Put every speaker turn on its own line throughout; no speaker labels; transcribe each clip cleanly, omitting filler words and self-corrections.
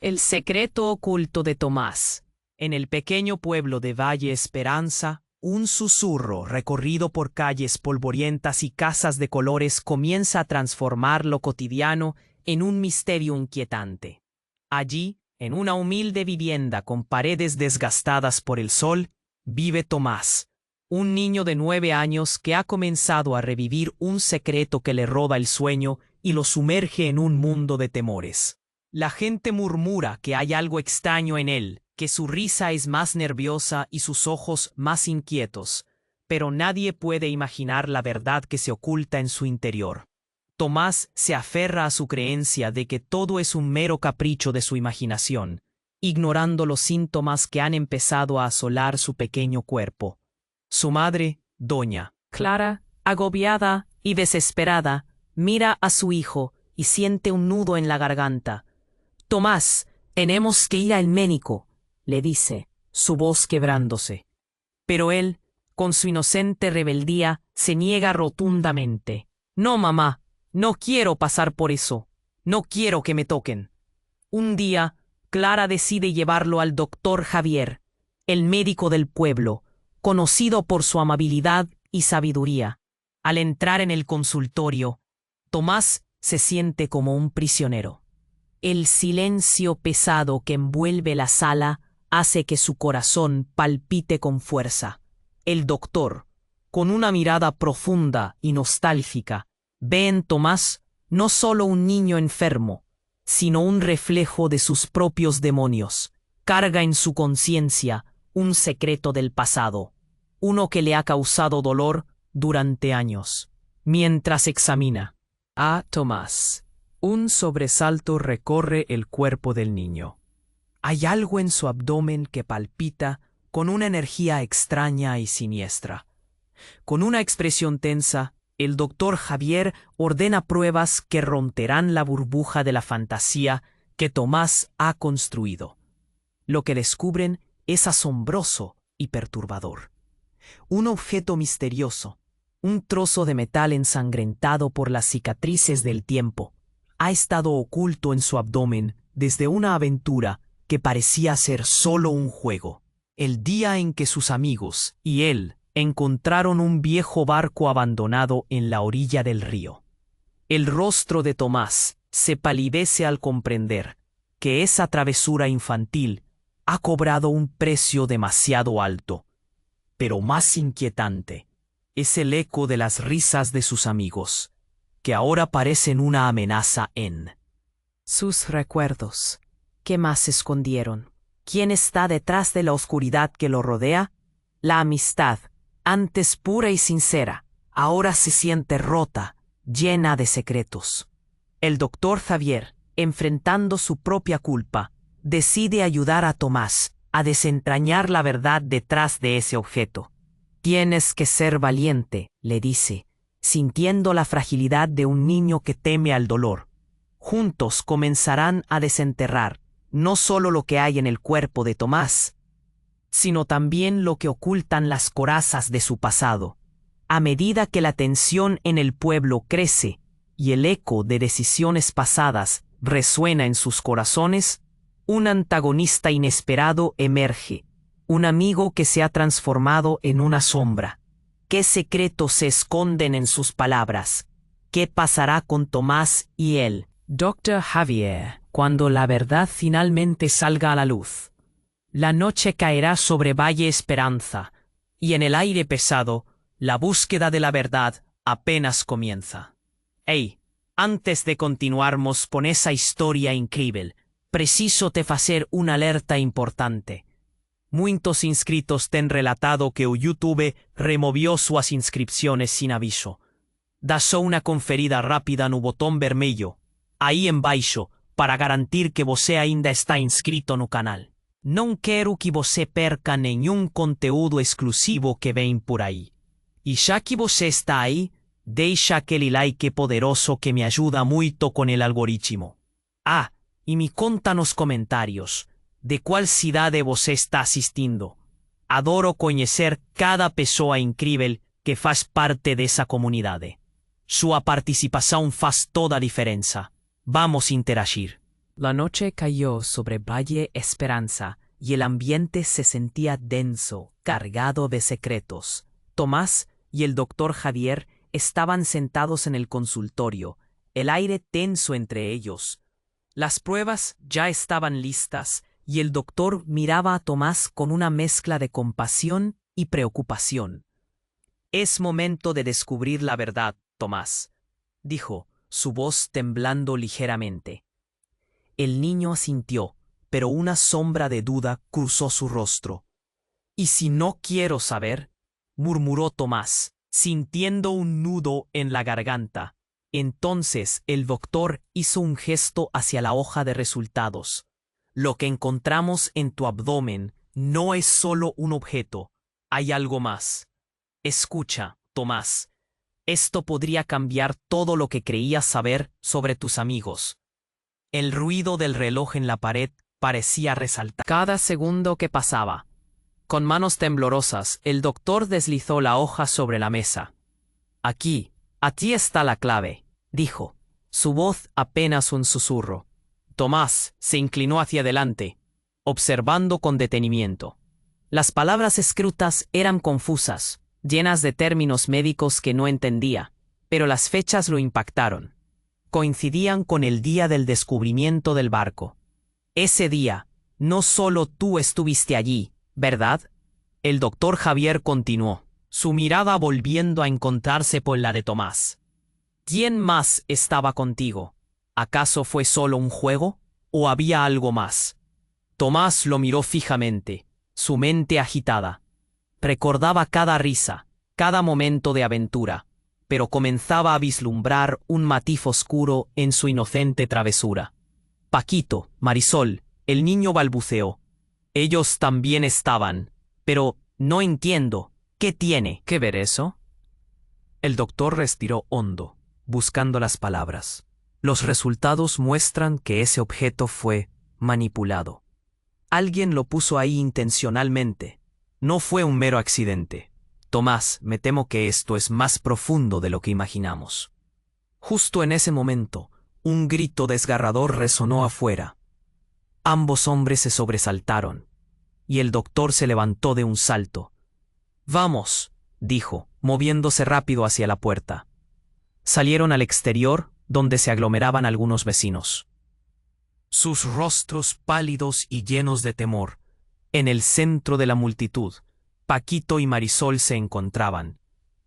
El secreto oculto de Tomás. En el pequeño pueblo de Valle Esperanza, un susurro recorrido por calles polvorientas y casas de colores comienza a transformar lo cotidiano en un misterio inquietante. Allí, en una humilde vivienda con paredes desgastadas por el sol, vive Tomás, un niño de 9 años que ha comenzado a revivir un secreto que le roba el sueño y lo sumerge en un mundo de temores. La gente murmura que hay algo extraño en él, que su risa es más nerviosa y sus ojos más inquietos, pero nadie puede imaginar la verdad que se oculta en su interior. Tomás se aferra a su creencia de que todo es un mero capricho de su imaginación, ignorando los síntomas que han empezado a asolar su pequeño cuerpo. Su madre, doña Clara, agobiada y desesperada, mira a su hijo y siente un nudo en la garganta. «Tomás, tenemos que ir al médico», le dice, su voz quebrándose. Pero él, con su inocente rebeldía, se niega rotundamente. «No, mamá, no quiero pasar por eso. No quiero que me toquen». Un día, Clara decide llevarlo al doctor Javier, el médico del pueblo, conocido por su amabilidad y sabiduría. Al entrar en el consultorio, Tomás se siente como un prisionero. El silencio pesado que envuelve la sala hace que su corazón palpite con fuerza. El doctor, con una mirada profunda y nostálgica, ve en Tomás no solo un niño enfermo, sino un reflejo de sus propios demonios. Carga en su conciencia un secreto del pasado, uno que le ha causado dolor durante años. Mientras examina a Tomás, un sobresalto recorre el cuerpo del niño. Hay algo en su abdomen que palpita con una energía extraña y siniestra. Con una expresión tensa, el doctor Javier ordena pruebas que romperán la burbuja de la fantasía que Tomás ha construido. Lo que descubren es asombroso y perturbador. Un objeto misterioso, un trozo de metal ensangrentado por las cicatrices del tiempo, ha estado oculto en su abdomen desde una aventura que parecía ser solo un juego. El día en que sus amigos y él encontraron un viejo barco abandonado en la orilla del río. El rostro de Tomás se palidece al comprender que esa travesura infantil ha cobrado un precio demasiado alto. Pero más inquietante es el eco de las risas de sus amigos, que ahora parecen una amenaza en sus recuerdos. ¿Qué más escondieron? ¿Quién está detrás de la oscuridad que lo rodea? La amistad, antes pura y sincera, ahora se siente rota, llena de secretos. El doctor Javier, enfrentando su propia culpa, decide ayudar a Tomás a desentrañar la verdad detrás de ese objeto. «Tienes que ser valiente», le dice, sintiendo la fragilidad de un niño que teme al dolor. Juntos comenzarán a desenterrar no solo lo que hay en el cuerpo de Tomás, sino también lo que ocultan las corazas de su pasado. A medida que la tensión en el pueblo crece y el eco de decisiones pasadas resuena en sus corazones, un antagonista inesperado emerge, un amigo que se ha transformado en una sombra. ¿Qué secretos se esconden en sus palabras? ¿Qué pasará con Tomás y él? Dr. Javier, cuando la verdad finalmente salga a la luz. La noche caerá sobre Valle Esperanza, y en el aire pesado, la búsqueda de la verdad apenas comienza. Hey, antes de continuarmos con esa historia increíble, preciso te facer una alerta importante. Muchos inscritos ten relatado que o YouTube removió sus inscripciones sin aviso. Da só una conferida rápida no botón vermelho, aí embaixo, para garantir que você ainda está inscrito no canal. Não quero que você perca nenhum conteúdo exclusivo que vem por aí. E já que você está aí, deixa aquele like poderoso que me ajuda muito com el algoritmo. Ah, e me conta nos comentários de qual cidade você está assistindo. Adoro conhecer cada pessoa incrível que faz parte dessa comunidade. Sua participação faz toda a diferença. Vamos interagir. La noche cayó sobre Valle Esperanza y el ambiente se sentía denso, cargado de secretos. Tomás y el doctor Javier estaban sentados en el consultorio, el aire tenso entre ellos. Las pruebas ya estaban listas y el doctor miraba a Tomás con una mezcla de compasión y preocupación. «Es momento de descubrir la verdad, Tomás», dijo, su voz temblando ligeramente. El niño asintió, pero una sombra de duda cruzó su rostro. «¿Y si no quiero saber?», murmuró Tomás, sintiendo un nudo en la garganta. Entonces el doctor hizo un gesto hacia la hoja de resultados. «Lo que encontramos en tu abdomen no es solo un objeto, hay algo más. Escucha, Tomás, esto podría cambiar todo lo que creías saber sobre tus amigos». El ruido del reloj en la pared parecía resaltar cada segundo que pasaba. Con manos temblorosas, el doctor deslizó la hoja sobre la mesa. «Aquí está la clave», dijo, su voz apenas un susurro. Tomás se inclinó hacia adelante, observando con detenimiento. Las palabras escritas eran confusas, llenas de términos médicos que no entendía, pero las fechas lo impactaron. Coincidían con el día del descubrimiento del barco. «Ese día, no solo tú estuviste allí, ¿verdad?», el doctor Javier continuó, su mirada volviendo a encontrarse con la de Tomás. «¿Quién más estaba contigo? ¿Acaso fue solo un juego? ¿O había algo más?». Tomás lo miró fijamente, su mente agitada. Recordaba cada risa, cada momento de aventura, pero comenzaba a vislumbrar un matiz oscuro en su inocente travesura. «Paquito, Marisol», el niño balbuceó. «Ellos también estaban, pero no entiendo. ¿Qué tiene que ver eso?». El doctor respiró hondo, buscando las palabras. «Los resultados muestran que ese objeto fue manipulado. Alguien lo puso ahí intencionalmente. No fue un mero accidente. Tomás, me temo que esto es más profundo de lo que imaginamos». Justo en ese momento, un grito desgarrador resonó afuera. Ambos hombres se sobresaltaron, y el doctor se levantó de un salto. «Vamos», dijo, moviéndose rápido hacia la puerta. Salieron al exterior, donde se aglomeraban algunos vecinos. Sus rostros pálidos y llenos de temor. En el centro de la multitud, Paquito y Marisol se encontraban,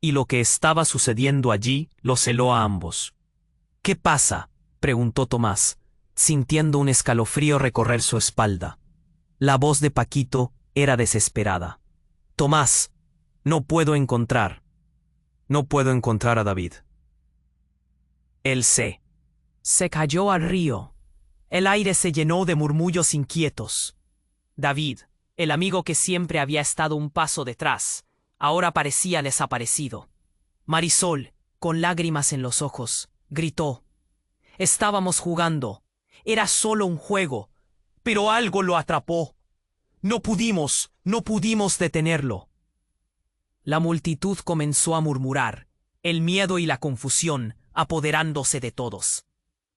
y lo que estaba sucediendo allí los heló a ambos. «¿Qué pasa?», preguntó Tomás, sintiendo un escalofrío recorrer su espalda. La voz de Paquito era desesperada. «Tomás, no puedo encontrar a David. Él se cayó al río». El aire se llenó de murmullos inquietos. David, el amigo que siempre había estado un paso detrás, ahora parecía desaparecido. Marisol, con lágrimas en los ojos, gritó: «Estábamos jugando. Era solo un juego, pero algo lo atrapó. No pudimos detenerlo». La multitud comenzó a murmurar, el miedo y la confusión apoderándose de todos.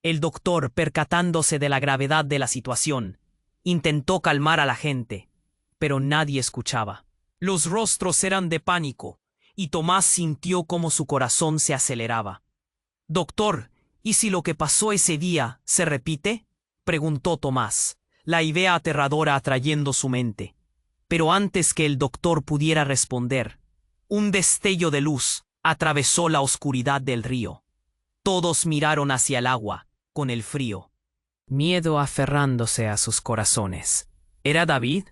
El doctor, percatándose de la gravedad de la situación, intentó calmar a la gente, pero nadie escuchaba. Los rostros eran de pánico, y Tomás sintió cómo su corazón se aceleraba. «Doctor, ¿y si lo que pasó ese día se repite?», preguntó Tomás, la idea aterradora atrayendo su mente. Pero antes que el doctor pudiera responder, un destello de luz atravesó la oscuridad del río. Todos miraron hacia el agua, con el frío, miedo aferrándose a sus corazones. ¿Era David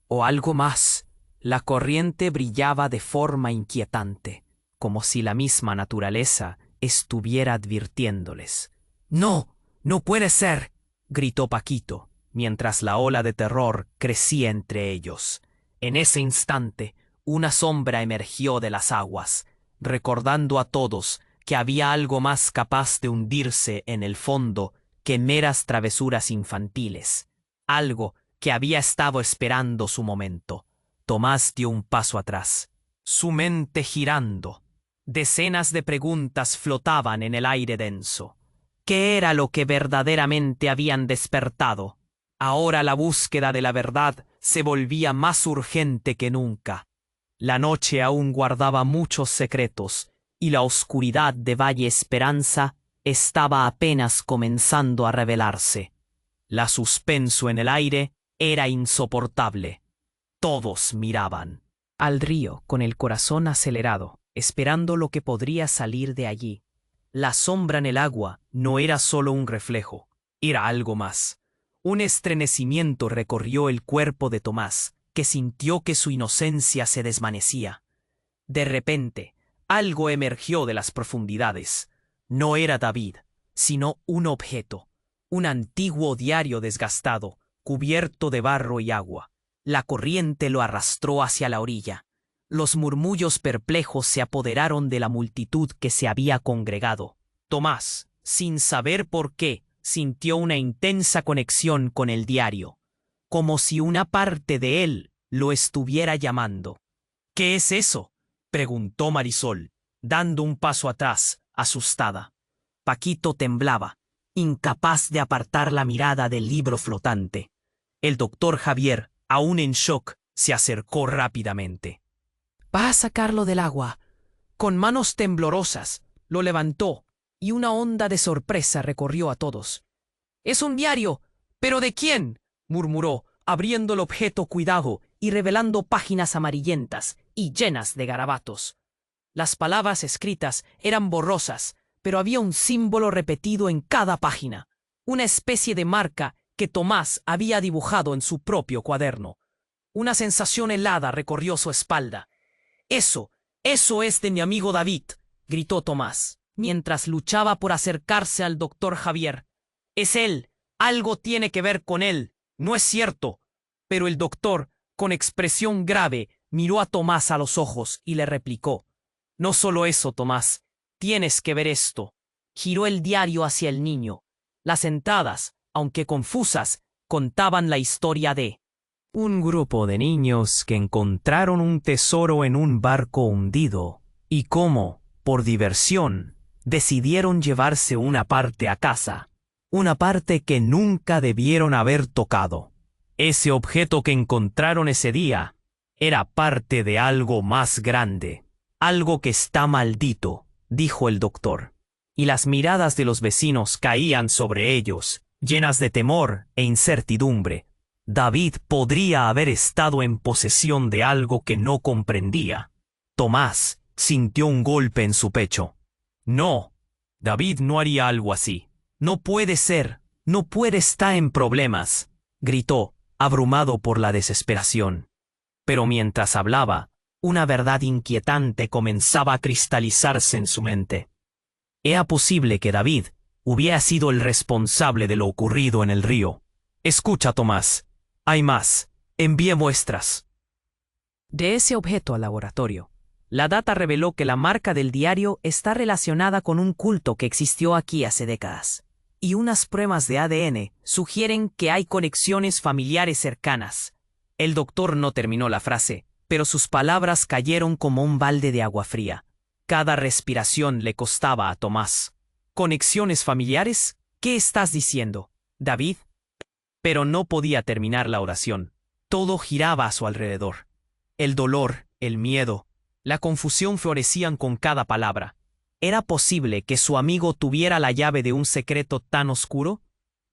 o algo más? La corriente brillaba de forma inquietante, como si la misma naturaleza estuviera advirtiéndoles. «No, no puede ser», gritó Paquito, mientras la ola de terror crecía entre ellos. En ese instante, una sombra emergió de las aguas, recordando a todos que había algo más capaz de hundirse en el fondo que meras travesuras infantiles, algo que había estado esperando su momento. Tomás dio un paso atrás, su mente girando. Decenas de preguntas flotaban en el aire denso. ¿Qué era lo que verdaderamente habían despertado? Ahora la búsqueda de la verdad se volvía más urgente que nunca. La noche aún guardaba muchos secretos, y la oscuridad de Valle Esperanza estaba apenas comenzando a revelarse. La suspenso en el aire era insoportable. Todos miraban al río con el corazón acelerado, esperando lo que podría salir de allí. La sombra en el agua no era solo un reflejo, era algo más. Un estremecimiento recorrió el cuerpo de Tomás, que sintió que su inocencia se desvanecía. De repente, algo emergió de las profundidades. No era David, sino un objeto, un antiguo diario desgastado, cubierto de barro y agua. La corriente lo arrastró hacia la orilla. Los murmullos perplejos se apoderaron de la multitud que se había congregado. Tomás, sin saber por qué, sintió una intensa conexión con el diario, como si una parte de él lo estuviera llamando. ¿Qué es eso?, preguntó Marisol, dando un paso atrás, asustada. Paquito temblaba, incapaz de apartar la mirada del libro flotante. El doctor Javier, aún en shock, se acercó rápidamente. «Va a sacarlo del agua». Con manos temblorosas, lo levantó, y una onda de sorpresa recorrió a todos. «¡Es un diario! ¿Pero de quién?», murmuró, abriendo el objeto cuidado y revelando páginas amarillentas y llenas de garabatos. Las palabras escritas eran borrosas, pero había un símbolo repetido en cada página, una especie de marca que Tomás había dibujado en su propio cuaderno. Una sensación helada recorrió su espalda. «Eso es de mi amigo David», gritó Tomás, mientras luchaba por acercarse al doctor Javier. «Es él. Algo tiene que ver con él. No es cierto». Pero el doctor, con expresión grave, miró a Tomás a los ojos y le replicó: «No solo eso, Tomás. Tienes que ver esto». Giró el diario hacia el niño. Las entradas, aunque confusas, contaban la historia de un grupo de niños que encontraron un tesoro en un barco hundido y cómo, por diversión, decidieron llevarse una parte a casa, una parte que nunca debieron haber tocado. Ese objeto que encontraron ese día era parte de algo más grande, algo que está maldito, dijo el doctor, y las miradas de los vecinos caían sobre ellos, llenas de temor e incertidumbre. David podría haber estado en posesión de algo que no comprendía. Tomás sintió un golpe en su pecho. No, David no haría algo así. No puede ser, no puede estar en problemas, gritó, abrumado por la desesperación. Pero mientras hablaba, una verdad inquietante comenzaba a cristalizarse en su mente. Era posible que David hubiera sido el responsable de lo ocurrido en el río. «Escucha, Tomás. Hay más. Envié muestras». De ese objeto al laboratorio, la data reveló que la marca del diario está relacionada con un culto que existió aquí hace décadas, y unas pruebas de ADN sugieren que hay conexiones familiares cercanas. El doctor no terminó la frase, pero sus palabras cayeron como un balde de agua fría. Cada respiración le costaba a Tomás. «¿Conexiones familiares? ¿Qué estás diciendo, David?». Pero no podía terminar la oración. Todo giraba a su alrededor. El dolor, el miedo, la confusión florecían con cada palabra. ¿Era posible que su amigo tuviera la llave de un secreto tan oscuro?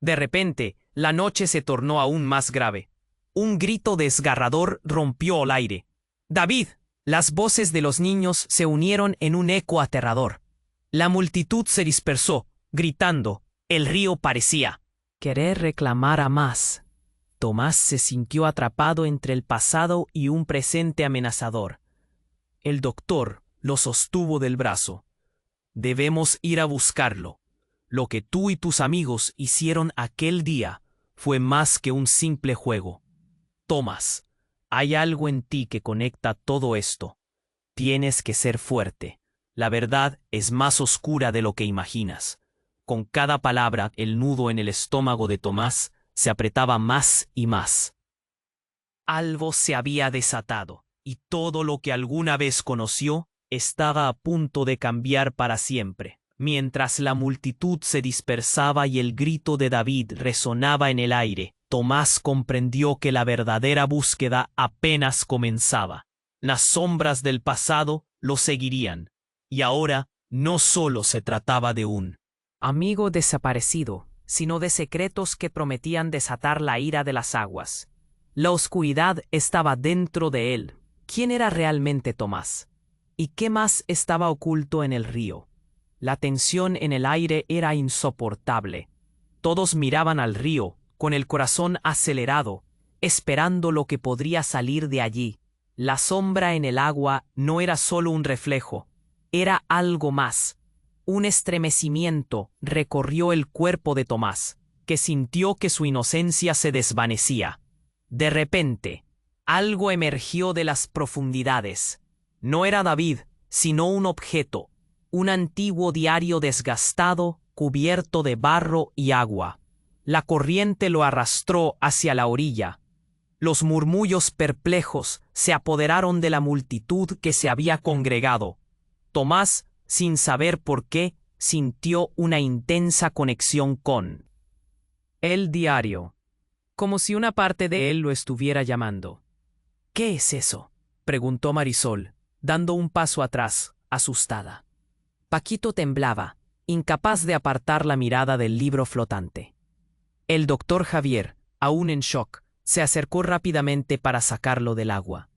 De repente, la noche se tornó aún más grave. Un grito desgarrador rompió el aire. «¡David!». Las voces de los niños se unieron en un eco aterrador. La multitud se dispersó, gritando. El río parecía querer reclamar a más. Tomás se sintió atrapado entre el pasado y un presente amenazador. El doctor lo sostuvo del brazo. «Debemos ir a buscarlo. Lo que tú y tus amigos hicieron aquel día fue más que un simple juego. Tomás, hay algo en ti que conecta todo esto. Tienes que ser fuerte. La verdad es más oscura de lo que imaginas». Con cada palabra, el nudo en el estómago de Tomás se apretaba más y más. Algo se había desatado, y todo lo que alguna vez conoció estaba a punto de cambiar para siempre. Mientras la multitud se dispersaba y el grito de David resonaba en el aire, Tomás comprendió que la verdadera búsqueda apenas comenzaba. Las sombras del pasado lo seguirían, y ahora no solo se trataba de un
amigo desaparecido, sino de secretos que prometían desatar la ira de las aguas. La oscuridad estaba dentro de él. ¿Quién era realmente Tomás? ¿Y qué más estaba oculto en el río? La tensión en el aire era insoportable. Todos miraban al río, con el corazón acelerado, esperando lo que podría salir de allí. La sombra en el agua no era solo un reflejo, era algo más. Un estremecimiento recorrió el cuerpo de Tomás, que sintió que su inocencia se desvanecía. De repente, algo emergió de las profundidades. No era David, sino un objeto, un antiguo diario desgastado, cubierto de barro y agua. La corriente lo arrastró hacia la orilla. Los murmullos perplejos se apoderaron de la multitud que se había congregado. Tomás, sin saber por qué, sintió una intensa conexión con el diario, como si una parte de él lo estuviera llamando. ¿Qué es eso?, preguntó Marisol, dando un paso atrás, asustada. Paquito temblaba, incapaz de apartar la mirada del libro flotante. El doctor Javier, aún en shock, se acercó rápidamente para sacarlo del agua.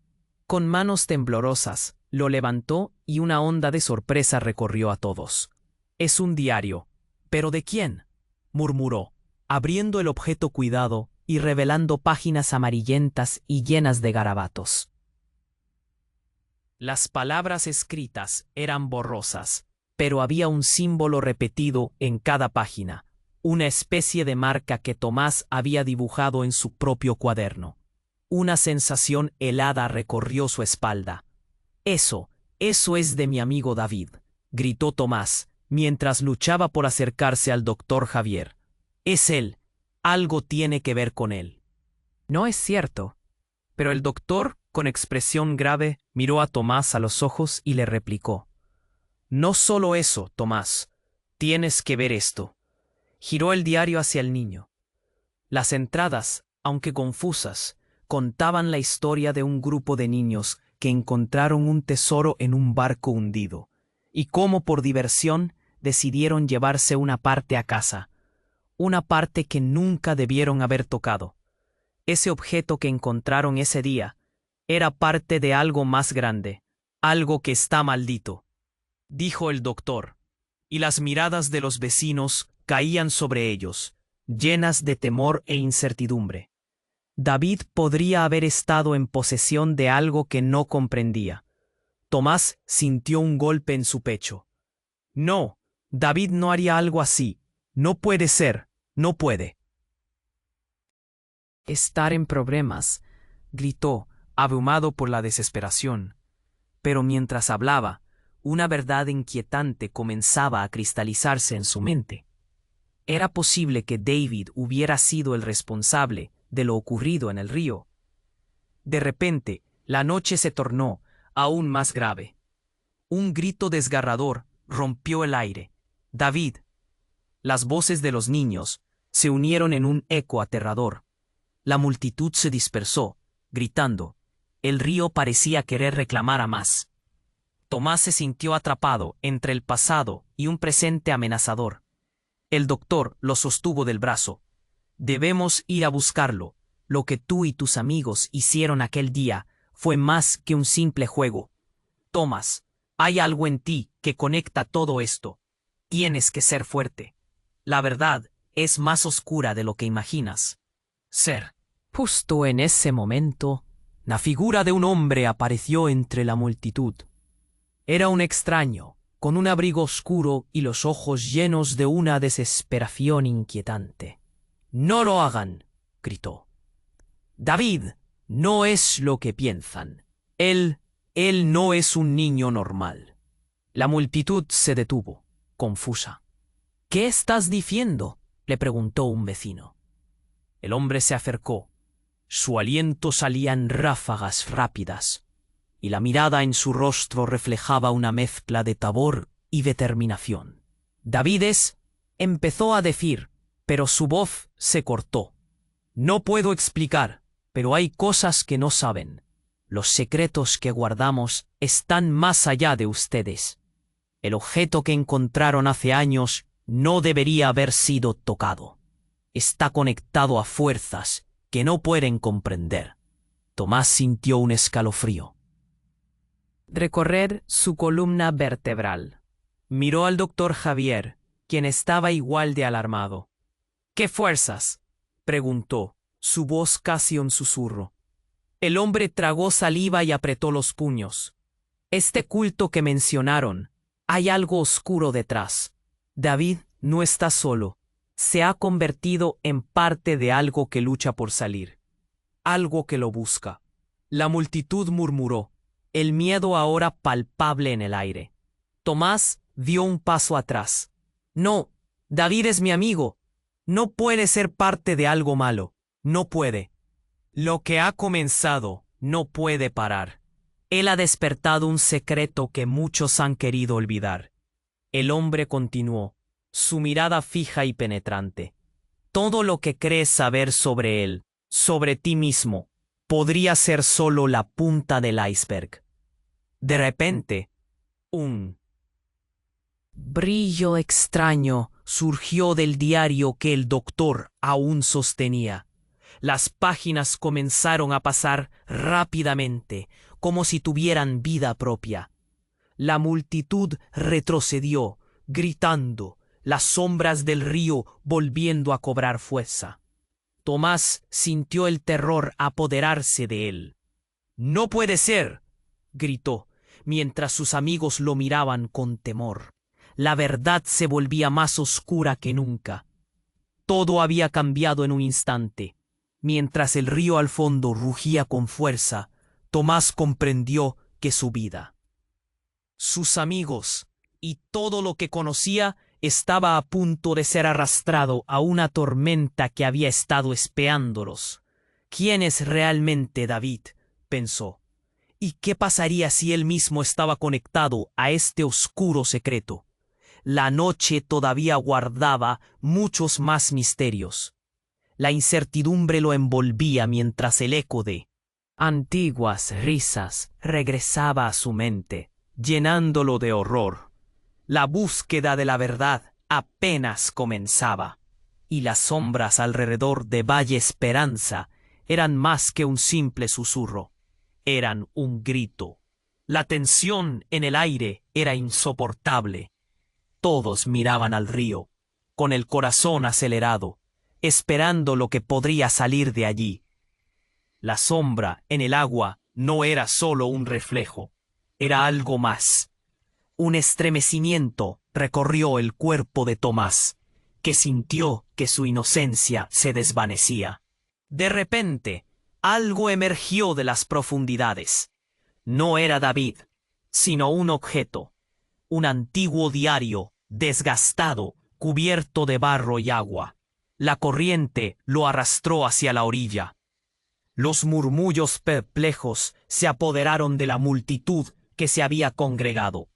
Con manos temblorosas, lo levantó y una onda de sorpresa recorrió a todos. «Es un diario. ¿Pero de quién?», murmuró, abriendo el objeto cuidado y revelando páginas amarillentas y llenas de garabatos. Las palabras escritas eran borrosas, pero había un símbolo repetido en cada página, una especie de marca que Tomás había dibujado en su propio cuaderno. Una sensación helada recorrió su espalda. Eso es de mi amigo David», gritó Tomás, mientras luchaba por acercarse al doctor Javier. «Es él. Algo tiene que ver con él». «No es cierto». Pero el doctor, con expresión grave, miró a Tomás a los ojos y le replicó. «No solo eso, Tomás. Tienes que ver esto». Giró el diario hacia el niño. Las entradas, aunque confusas, contaban la historia de un grupo de niños que encontraron un tesoro en un barco hundido, y cómo por diversión decidieron llevarse una parte a casa, una parte que nunca debieron haber tocado. Ese objeto que encontraron ese día era parte de algo más grande, algo que está maldito, dijo el doctor, y las miradas de los vecinos caían sobre ellos, llenas de temor e incertidumbre. David podría haber estado en posesión de algo que no comprendía. Tomás sintió un golpe en su pecho. «No, David no haría algo así. No puede ser, no puede». «Estar en problemas», gritó, abrumado por la desesperación. Pero mientras hablaba, una verdad inquietante comenzaba a cristalizarse en su mente. Era posible que David hubiera sido el responsable de lo ocurrido en el río. De repente, la noche se tornó aún más grave. Un grito desgarrador rompió el aire. «David». Las voces de los niños se unieron en un eco aterrador. La multitud se dispersó, gritando. El río parecía querer reclamar a más. Tomás se sintió atrapado entre el pasado y un presente amenazador. El doctor lo sostuvo del brazo. «Debemos ir a buscarlo. Lo que tú y tus amigos hicieron aquel día fue más que un simple juego. Tomás, hay algo en ti que conecta todo esto. Tienes que ser fuerte. La verdad es más oscura de lo que imaginas». Ser. Justo en ese momento, la figura de un hombre apareció entre la multitud. Era un extraño, con un abrigo oscuro y los ojos llenos de una desesperación inquietante. «No lo hagan», gritó. «David no es lo que piensan. Él no es un niño normal». La multitud se detuvo, confusa. «¿Qué estás diciendo?», le preguntó un vecino. El hombre se acercó. Su aliento salía en ráfagas rápidas, y la mirada en su rostro reflejaba una mezcla de pavor y determinación.
Davides empezó a decir, pero su voz se cortó. No puedo explicar, pero hay cosas que no saben. Los secretos que guardamos están más allá de ustedes. El objeto que encontraron hace años no debería haber sido tocado. Está conectado a fuerzas que no pueden comprender. Tomás sintió un escalofrío.
Recorrer su columna vertebral. Miró al doctor Javier, quien estaba igual de alarmado.
¿Qué fuerzas?, preguntó, su voz casi un susurro. El hombre tragó saliva y apretó los puños. Este culto que mencionaron, hay algo oscuro detrás. David no está solo. Se ha convertido en parte de algo que lucha por salir. Algo que lo busca. La multitud murmuró, el miedo ahora palpable en el aire. Tomás dio un paso atrás. No, David es mi amigo. No puede ser parte de algo malo. No puede. Lo que ha comenzado no puede parar. Él ha despertado un secreto que muchos han querido olvidar. El hombre continuó, su mirada fija y penetrante. Todo lo que crees saber sobre él, sobre ti mismo, podría ser solo la punta del iceberg. De repente, un brillo extraño surgió del diario que el doctor aún sostenía. Las páginas comenzaron a pasar rápidamente, como si tuvieran vida propia. La multitud retrocedió, gritando, las sombras del río volviendo a cobrar fuerza. Tomás sintió el terror apoderarse de él. «¡No puede ser!», gritó, mientras sus amigos lo miraban con temor. La verdad se volvía más oscura que nunca. Todo había cambiado en un instante. Mientras el río al fondo rugía con fuerza, Tomás comprendió que su vida, sus amigos y todo lo que conocía estaba a punto de ser arrastrado a una tormenta que había estado espiándolos. ¿Quién es realmente David?, pensó. ¿Y qué pasaría si él mismo estaba conectado a este oscuro secreto? La noche todavía guardaba muchos más misterios. La incertidumbre lo envolvía mientras el eco de antiguas risas regresaba a su mente, llenándolo de horror. La búsqueda de la verdad apenas comenzaba, y las sombras alrededor de Valle Esperanza eran más que un simple susurro, eran un grito. La tensión en el aire era insoportable. Todos miraban al río, con el corazón acelerado, esperando lo que podría salir de allí. La sombra en el agua no era solo un reflejo, era algo más. Un estremecimiento recorrió el cuerpo de Tomás, que sintió que su inocencia se desvanecía. De repente, algo emergió de las profundidades. No era David, sino un objeto, un antiguo diario, desgastado, cubierto de barro y agua. La corriente lo arrastró hacia la orilla. Los murmullos perplejos se apoderaron de la multitud que se había congregado.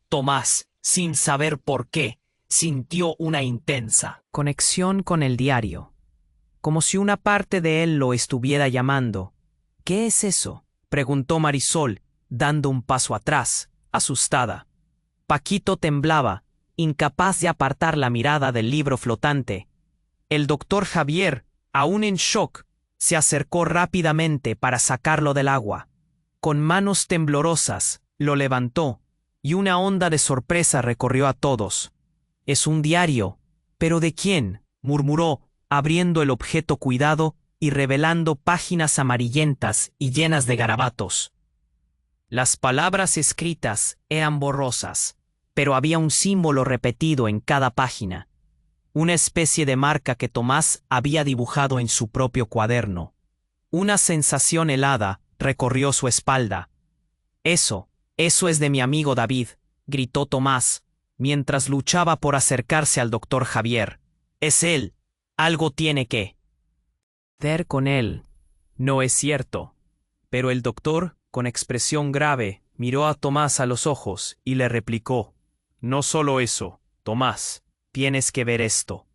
Tomás, sin saber por qué, sintió una intensa
conexión con el diario, como si una parte de él lo estuviera llamando.
«¿Qué es eso?», preguntó Marisol, dando un paso atrás, asustada. Paquito temblaba, incapaz de apartar la mirada del libro flotante. El doctor Javier, aún en shock, se acercó rápidamente para sacarlo del agua. Con manos temblorosas, lo levantó, y una onda de sorpresa recorrió a todos. «Es un diario. ¿Pero de quién?», murmuró, abriendo el objeto cuidado y revelando páginas amarillentas y llenas de garabatos. Las palabras escritas eran borrosas, pero había un símbolo repetido en cada página. Una especie de marca que Tomás había dibujado en su propio cuaderno. Una sensación helada recorrió su espalda. Eso es de mi amigo David», gritó Tomás, mientras luchaba por acercarse al doctor Javier. «Es él. Algo tiene que ver con él». «No es cierto». Pero el doctor, con expresión grave, miró a Tomás a los ojos y le replicó: «No solo eso, Tomás, tienes que ver esto.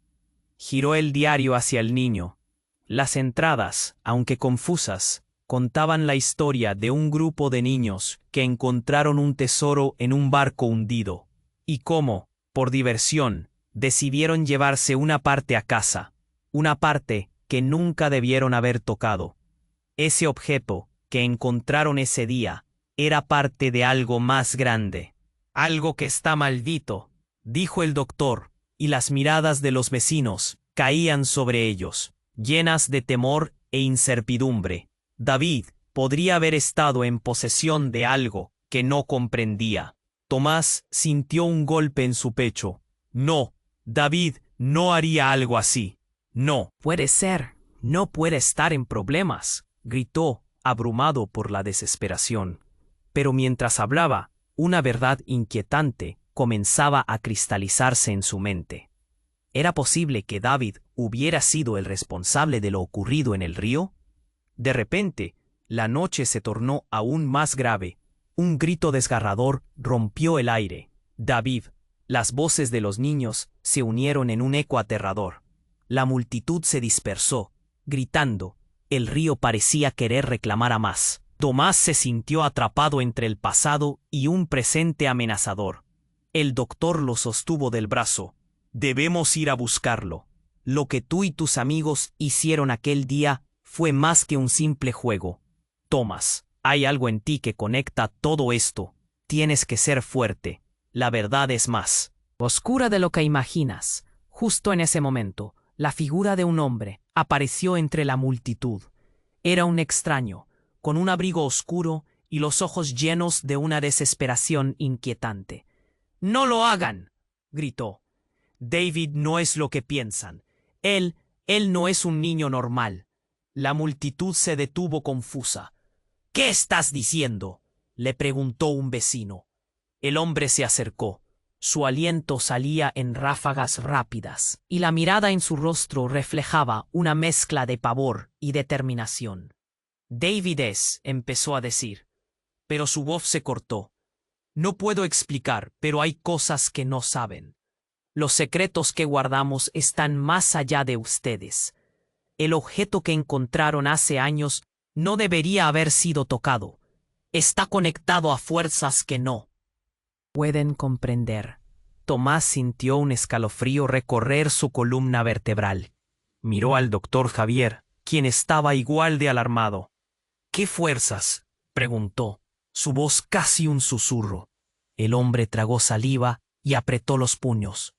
Giró el diario hacia el niño. Las entradas, aunque confusas, contaban la historia de un grupo de niños que encontraron un tesoro en un barco hundido, y cómo, por diversión, decidieron llevarse una parte a casa, una parte que nunca debieron haber tocado. Ese objeto que encontraron ese día era parte de algo más grande. Algo que está maldito, dijo el doctor, y las miradas de los vecinos caían sobre ellos, llenas de temor e incertidumbre. David podría haber estado en posesión de algo que no comprendía. Tomás sintió un golpe en su pecho. No, David no haría algo así. No.
Puede ser, no puede estar en problemas,
gritó, abrumado por la desesperación. Pero mientras hablaba, una verdad inquietante comenzaba a cristalizarse en su mente. ¿Era posible que David hubiera sido el responsable de lo ocurrido en el río? De repente, la noche se tornó aún más grave. Un grito desgarrador rompió el aire. David. Las voces de los niños se unieron en un eco aterrador. La multitud se dispersó, gritando. El río parecía querer reclamar a más. Tomás se sintió atrapado entre el pasado y un presente amenazador. El doctor lo sostuvo del brazo. Debemos ir a buscarlo. Lo que tú y tus amigos hicieron aquel día fue más que un simple juego. Tomás, hay algo en ti que conecta todo esto. Tienes que ser fuerte. La verdad es más
oscura de lo que imaginas. Justo en ese momento, la figura de un hombre apareció entre la multitud. Era un extraño, con un abrigo oscuro y los ojos llenos de una desesperación inquietante.
«¡No lo hagan!», gritó. «David no es lo que piensan. Él no es un niño normal». La multitud se detuvo confusa. «¿Qué estás diciendo?», le preguntó un vecino. El hombre se acercó. Su aliento salía en ráfagas rápidas,
y la mirada en su rostro reflejaba una mezcla de pavor y determinación.
«David empezó a decir, pero su voz se cortó. «No puedo explicar, pero hay cosas que no saben. Los secretos que guardamos están más allá de ustedes. El objeto que encontraron hace años no debería haber sido tocado. Está conectado a fuerzas que no
pueden comprender».
Tomás sintió un escalofrío recorrer su columna vertebral. Miró al doctor Javier, quien estaba igual de alarmado. «¿Qué fuerzas?», preguntó, su voz casi un susurro. El hombre tragó saliva y apretó los puños.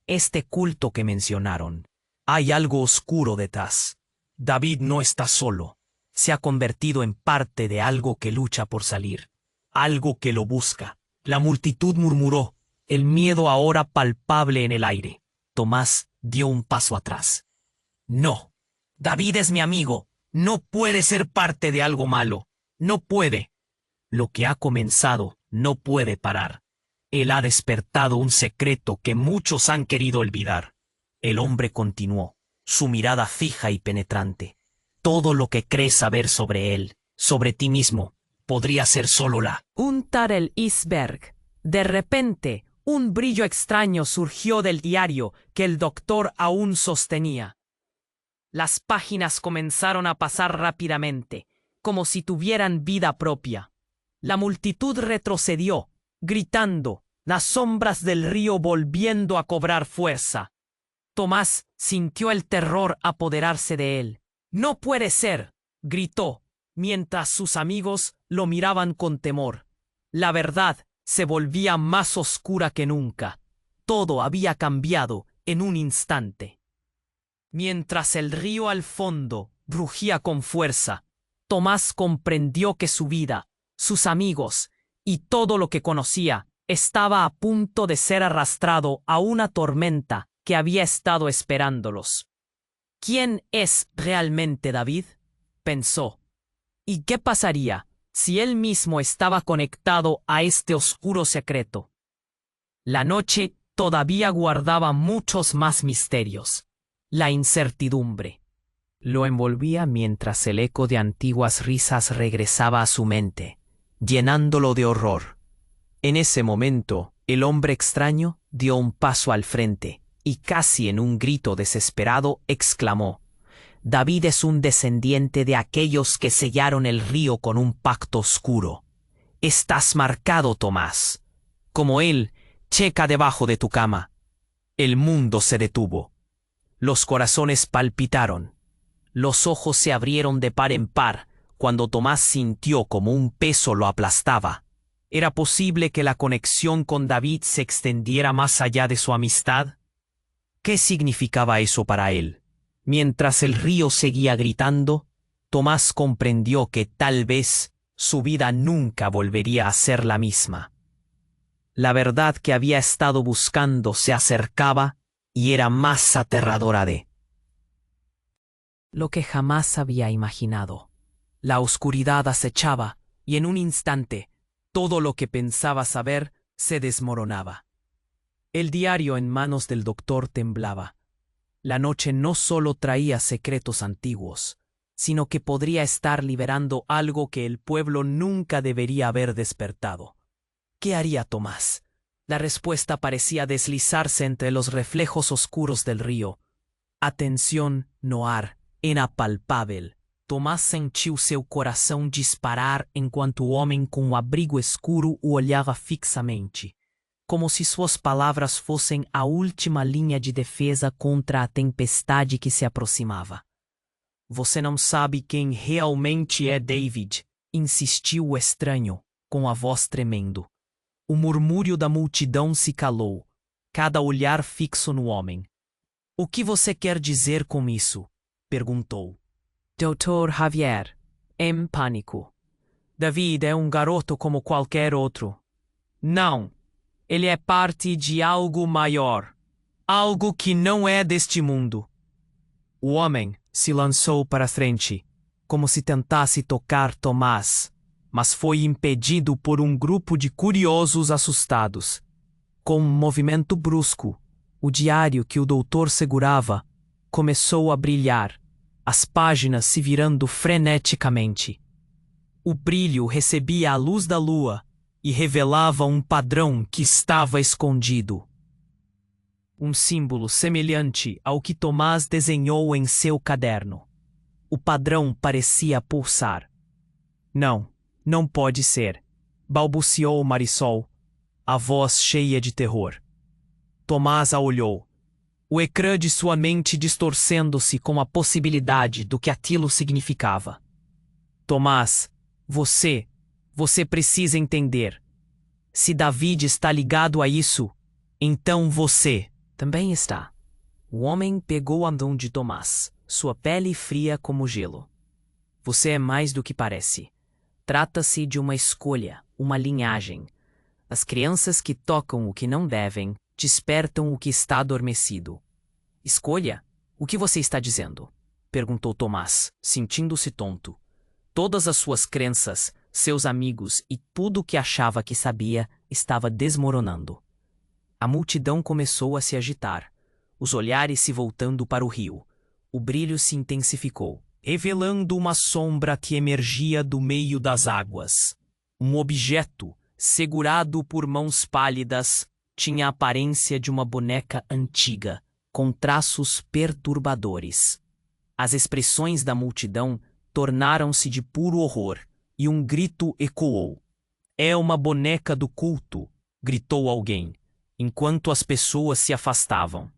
«Este culto que mencionaron. Hay algo oscuro detrás. David no está solo. Se ha convertido en parte de algo que lucha por salir. Algo que lo busca». La multitud murmuró, el miedo ahora palpable en el aire. Tomás dio un paso atrás. «No, David es mi amigo. No puede ser parte de algo malo. No puede. Lo que ha comenzado no puede parar. Él ha despertado un secreto que muchos han querido olvidar». El hombre continuó, su mirada fija y penetrante. «Todo lo que crees saber sobre él, sobre ti mismo, podría ser solo
untar el iceberg. De repente, un brillo extraño surgió del diario que el doctor aún sostenía. Las páginas comenzaron a pasar rápidamente, como si tuvieran vida propia. La multitud retrocedió, gritando, las sombras del río volviendo a cobrar fuerza. Tomás sintió el terror apoderarse de él. «¡No puede ser!», gritó, mientras sus amigos lo miraban con temor. La verdad se volvía más oscura que nunca. Todo había cambiado en un instante. Mientras el río al fondo rugía con fuerza, Tomás comprendió que su vida, sus amigos y todo lo que conocía estaba a punto de ser arrastrado a una tormenta que había estado esperándolos. ¿Quién es realmente David?, pensó. ¿Y qué pasaría si él mismo estaba conectado a este oscuro secreto? La noche todavía guardaba muchos más misterios. La incertidumbre lo envolvía mientras el eco de antiguas risas regresaba a su mente, llenándolo de horror. En ese momento, El hombre extraño dio un paso al frente y casi en un grito desesperado exclamó: «David es un descendiente de aquellos que sellaron el río con un pacto oscuro. Estás marcado, Tomás. Como él, checa debajo de tu cama». El mundo se detuvo. Los corazones palpitaron. Los ojos se abrieron de par en par cuando Tomás sintió como un peso lo aplastaba. ¿Era posible que la conexión con David se extendiera más allá de su amistad? ¿Qué significaba eso para él? Mientras el río seguía gritando, Tomás comprendió que tal vez su vida nunca volvería a ser la misma. La verdad que había estado buscando se acercaba y era más aterradora de lo que jamás había imaginado. La oscuridad acechaba y en un instante todo lo que pensaba saber se desmoronaba. El diario en manos del doctor temblaba. La noche no solo traía secretos antiguos, sino que podría estar liberando algo que el pueblo nunca debería haber despertado. ¿Qué haría Tomás? La respuesta parecía deslizarse entre los reflejos oscuros del río. A tensão no ar era palpável. Tomás sentiu seu coração disparar enquanto o homem com o abrigo escuro o olhava fixamente, como se suas palavras fossem a última linha de defesa contra a tempestade que se aproximava. «Você não sabe quem realmente é David», insistiu o estranho, com a voz tremendo. O murmúrio da multidão se calou, cada olhar fixo no homem. «O que você quer dizer com isso?» perguntou. Dr. Javier, em pânico. «David é um garoto como qualquer outro. Não, ele é parte de algo maior, algo que não é deste mundo». O homem se lançou para frente, como se tentasse tocar Tomás, mas foi impedido por um grupo de curiosos assustados. Com um movimento brusco, o diário que o doutor segurava começou a brilhar, as páginas se virando freneticamente. O brilho recebia a luz da lua e revelava um padrão que estava escondido. Um símbolo semelhante ao que Tomás desenhou em seu caderno. O padrão parecia pulsar. «Não, não pode ser», balbuciou Marisol, a voz cheia de terror. Tomás a olhou, o ecrã de sua mente distorcendo-se com a possibilidade do que aquilo significava. «Tomás, você precisa entender. Se David está ligado a isso, então você também está». O homem pegou a mão de Tomás, sua pele fria como gelo. «Você é mais do que parece. Trata-se de uma escolha, uma linhagem. As crianças que tocam o que não devem despertam o que está adormecido». «Escolha? O que você está dizendo?» perguntou Tomás, sentindo-se tonto. Todas as suas crenças, seus amigos e tudo o que achava que sabia estava desmoronando. A multidão começou a se agitar, os olhares se voltando para o rio. O brilho se intensificou, revelando uma sombra que emergia do meio das águas. Um objeto, segurado por mãos pálidas, tinha a aparência de uma boneca antiga, com traços perturbadores. As expressões da multidão tornaram-se de puro horror, e um grito ecoou. «É uma boneca do culto», gritou alguém, enquanto as pessoas se afastavam.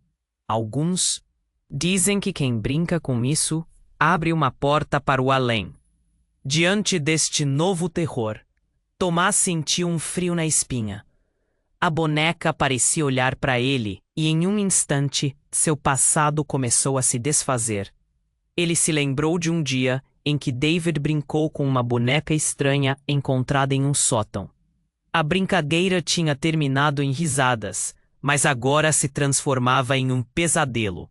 Alguns dizem que quem brinca com isso abre uma porta para o além. Diante deste novo terror, Tomás sentiu um frio na espinha. A boneca parecia olhar para ele e em um instante seu passado começou a se desfazer. Ele se lembrou de um dia em que David brincou com uma boneca estranha encontrada em um sótão. A brincadeira tinha terminado em risadas, mas agora se transformava em um pesadelo.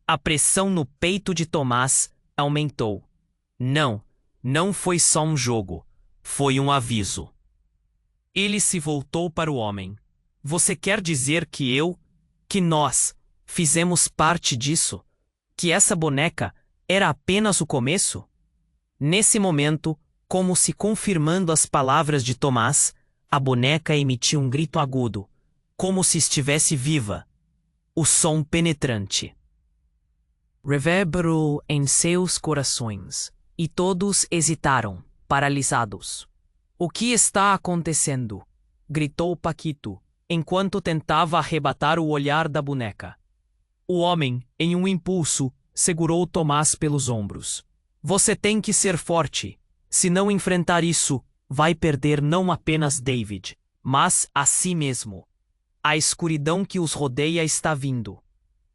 A pressão no peito de Tomás aumentou. Não foi só um jogo. Foi um aviso. Ele se voltou para o homem. «Você quer dizer que nós, fizemos parte disso? Que essa boneca era apenas o começo?» Nesse momento, como se confirmando as palavras de Tomás, a boneca emitiu um grito agudo.
como se estivesse viva. O som penetrante
reverberou em seus corações, e todos hesitaram, paralisados. O que está acontecendo?
Gritou Paquito, enquanto tentava arrebatar o olhar da boneca. O homem, em um impulso, segurou Tomás pelos ombros. Você tem que ser forte. Se não enfrentar isso, vai perder não apenas David, mas a si mesmo. A escuridão que os rodeia está vindo.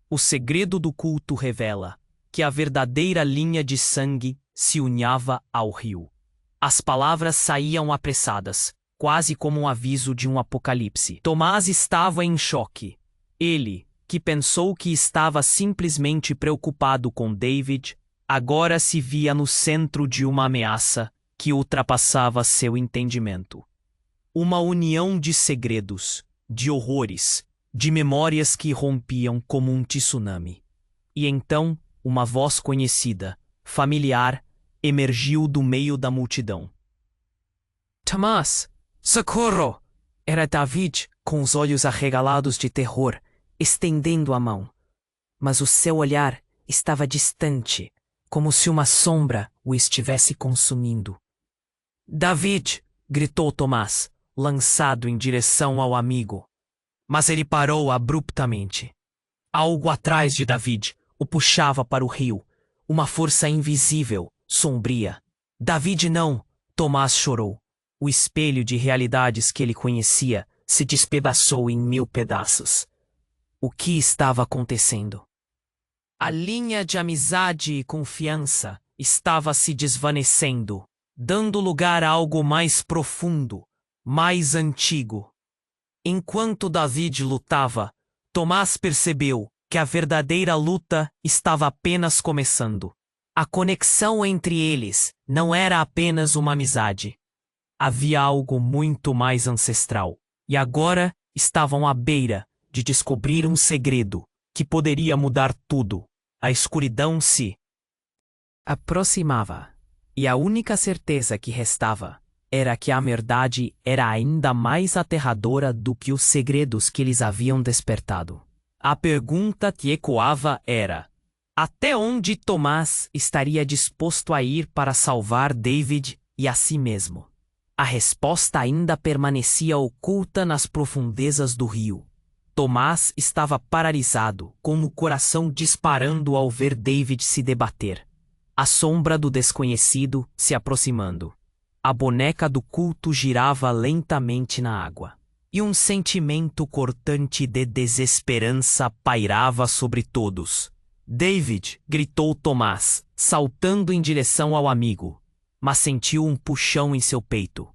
O segredo do culto revela que a verdadeira linha de sangue se unhava ao rio. As palavras saíam apressadas, quase como um aviso de um apocalipse. Tomás estava em choque. Ele, que pensou que estava simplesmente preocupado com David, agora se via no centro de uma ameaça que ultrapassava seu entendimento. Uma união de segredos, de horrores, de memórias que rompiam como um tsunami. E então, uma voz conhecida, familiar, emergiu do meio da multidão.
Tomás! Socorro! Era David, com os olhos arregalados de terror, estendendo a mão. Mas o seu olhar estava distante, como se uma sombra o estivesse consumindo.
David! Gritou Tomás, lançado em direção ao amigo. Mas ele parou abruptamente. Algo atrás de David o puxava para o rio, uma força invisível, sombria. David não! Tomás chorou. O espelho de realidades que ele conhecia se despedaçou em 1000 pedaços. O que estava acontecendo? A linha de amizade e confiança estava se desvanecendo, dando lugar a algo mais profundo, mais antigo. Enquanto David lutava, Tomás percebeu que a verdadeira luta estava apenas começando. A conexão entre eles não era apenas uma amizade. Havia algo muito mais ancestral, e agora estavam à beira de descobrir um segredo que poderia mudar tudo. A escuridão se
aproximava, e a única certeza que restava era que a verdade era ainda mais aterradora do que os segredos que eles haviam despertado.
A pergunta que ecoava era: até onde Tomás estaria disposto a ir para salvar David e a si mesmo? A resposta ainda permanecia oculta nas profundezas do rio. Tomás estava paralisado, com o coração disparando ao ver David se debater. A sombra do desconhecido se aproximando. A boneca do culto girava lentamente na água. E um sentimento cortante de desesperança pairava sobre todos. David! Gritou Tomás, saltando em direção ao amigo. Mas sentiu um puxão em seu peito.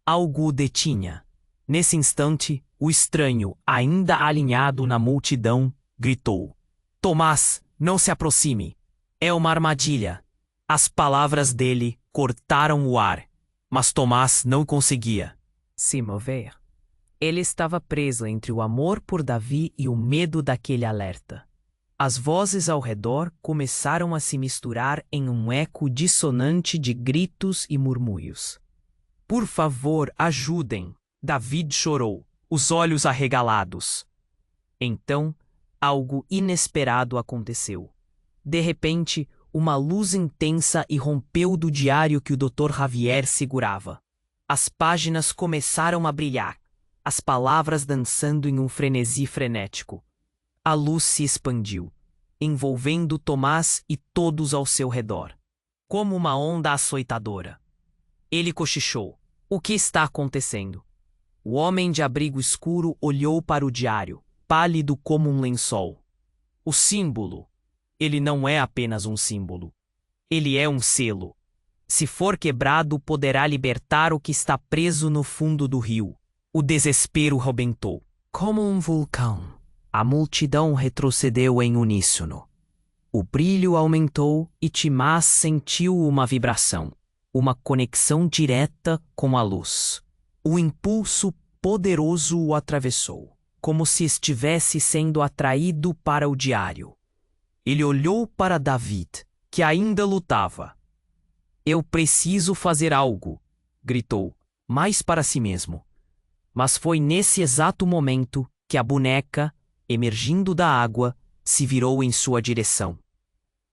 Algo o detinha. Nesse instante, o estranho, ainda alinhado na multidão, gritou: Tomás, não se aproxime. É uma armadilha. As palavras dele cortaram o ar, mas Tomás não conseguia
se mover. Ele estava preso entre o amor por Davi e o medo daquele alerta. As vozes ao redor começaram a se misturar em um eco dissonante de gritos e murmúrios.
Por favor, ajudem! David chorou, os olhos arregalados. Então, algo inesperado aconteceu. De repente, uma luz intensa irrompeu do diário que o Dr. Javier segurava. As páginas começaram a brilhar, as palavras dançando em um frenesi frenético. A luz se expandiu, envolvendo Tomás e todos ao seu redor, como uma onda açoitadora. Ele cochichou: o que está acontecendo? O homem de abrigo escuro olhou para o diário, pálido como um lençol. O símbolo. Ele não é apenas um símbolo. Ele é um selo. Se for quebrado, poderá libertar o que está preso no fundo do rio. O desespero rebentou. Como um vulcão, a multidão retrocedeu em uníssono. O brilho aumentou e Tomás sentiu uma vibração, uma conexão direta com a luz. O impulso poderoso o atravessou, como se estivesse sendo atraído para o diário. Ele olhou para David, que ainda lutava. Eu preciso fazer algo, gritou, mais para si mesmo. Mas foi nesse exato momento
que a boneca, emergindo da água, se virou em sua direção.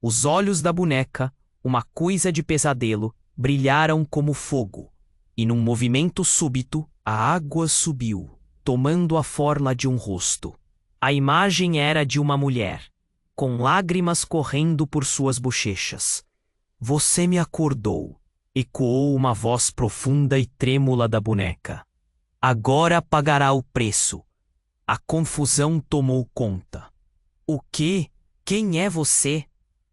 Os olhos da boneca, uma coisa de pesadelo, brilharam como fogo, e num movimento súbito, a água subiu, tomando a forma de um rosto. A imagem era de uma mulher, com lágrimas correndo por suas bochechas. "Você me acordou", ecoou uma voz profunda e trêmula da boneca. "Agora pagará o preço." A confusão tomou conta. "O quê? Quem é você?"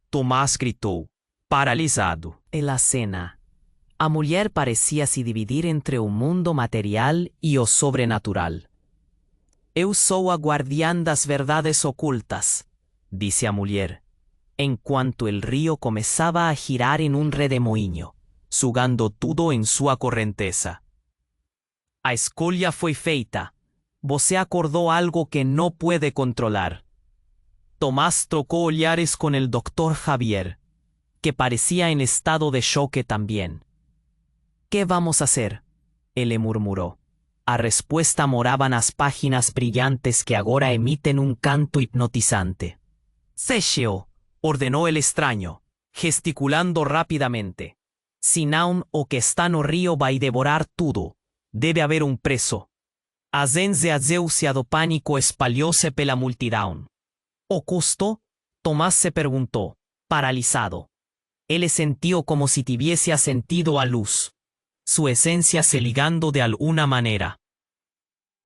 Tomás gritou, paralisado. "La cena." A mulher parecia se dividir entre o mundo material e o sobrenatural. "Eu sou a guardiã das verdades ocultas", disse a mulher, enquanto o rio começava a girar em um redemoinho, sugando tudo em sua correnteza. "A escolha foi feita. Você acordou algo que não pode controlar." Tomás trocou olhares com el Dr. Javier, que parecía en estado de choque también. "¿Qué vamos a hacer?", ele murmuró. A respuesta moraba nas páginas brillantes que agora emiten un canto hipnotizante. "Céxeo", ordenó el extraño, gesticulando rápidamente. "Senão o que está no río vai devorar tudo. Debe haver un preso." A zenzeazeusia do pánico espalhou-se pela multidão. "O custo?", Tomás se perguntou, paralisado. Ele sentiu como si tuviese sentido a luz, su esencia se ligando de alguna manera.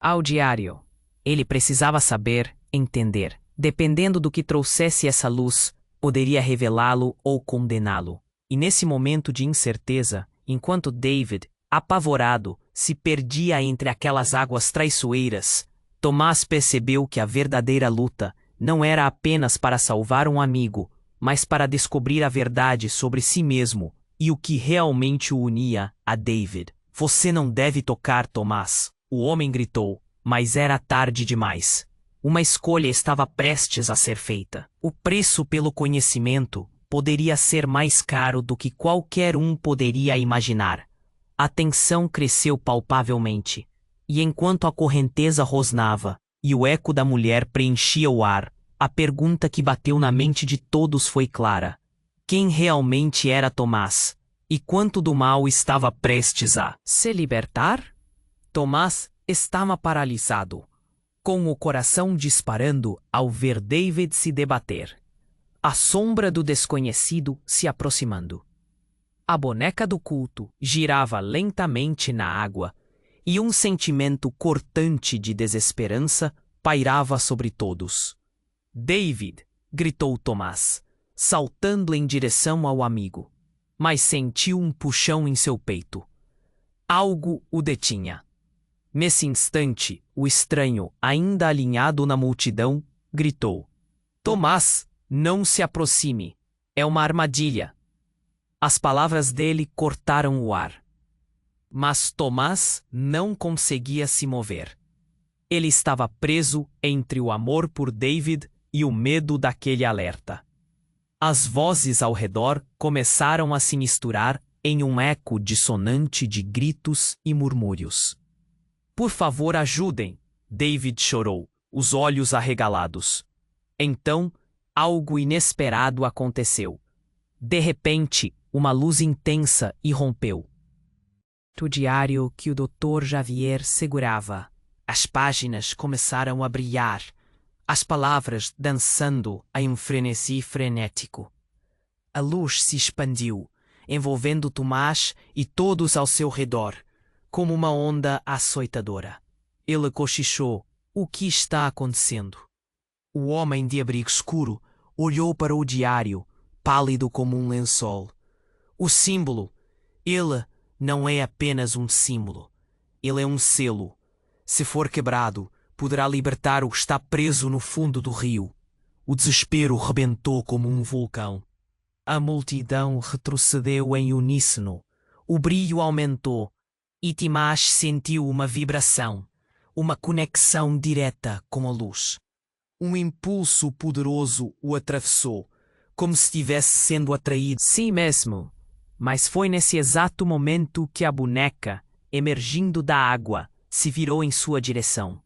Ao diário, ele precisava saber, entender. Dependendo do que trouxesse essa luz, poderia revelá-lo ou condená-lo. E nesse momento de incerteza, enquanto David, apavorado, se perdia entre aquelas águas traiçoeiras, Tomás percebeu que a verdadeira luta não era apenas para salvar um amigo, mas para descobrir a verdade sobre si mesmo e o que realmente o unia a David. "Você não deve tocar, Tomás", o homem gritou, mas era tarde demais. Uma escolha estava prestes a ser feita. O preço pelo conhecimento poderia ser mais caro do que qualquer um poderia imaginar. A tensão cresceu palpavelmente, e enquanto a correnteza rosnava e o eco da mulher preenchia o ar, a pergunta que bateu na mente de todos foi clara: quem realmente era Tomás? E quanto do mal estava prestes a se libertar? Tomás estava paralisado, com o coração disparando ao ver David se debater. A sombra do desconhecido se aproximando. A boneca do culto girava lentamente na água, e um sentimento cortante de desesperança pairava sobre todos. "David!", gritou Tomás, saltando em direção ao amigo, mas sentiu um puxão em seu peito. Algo o detinha. Nesse instante, o estranho, ainda alinhado na multidão, gritou: "Tomás, não se aproxime! É uma armadilha!" As palavras dele cortaram o ar. Mas Tomás não conseguia se mover. Ele estava preso entre o amor por David e o medo daquele alerta. As vozes ao redor começaram a se misturar em um eco dissonante de gritos e murmúrios. "Por favor, ajudem!", David chorou, os olhos arregalados. Então, algo inesperado aconteceu. De repente, uma luz intensa irrompeu. Do diário que o Dr. Javier segurava, as páginas começaram a brilhar, as palavras dançando em um frenesi frenético. A luz se expandiu, envolvendo Tomás e todos ao seu redor, como uma onda açoitadora. Ele cochichou: "O que está acontecendo?" O homem de abrigo escuro olhou para o diário, pálido como um lençol. O símbolo, ele não é apenas um símbolo. Ele é um selo. Se for quebrado, poderá libertar o que está preso no fundo do rio. O desespero rebentou como um vulcão. A multidão retrocedeu em uníssono. O brilho aumentou, e Tomás sentiu uma vibração, uma conexão direta com a luz. Um impulso poderoso o atravessou, como se estivesse sendo atraído. Sim mesmo, mas foi nesse exato momento que a boneca, emergindo da água, se virou em sua direção.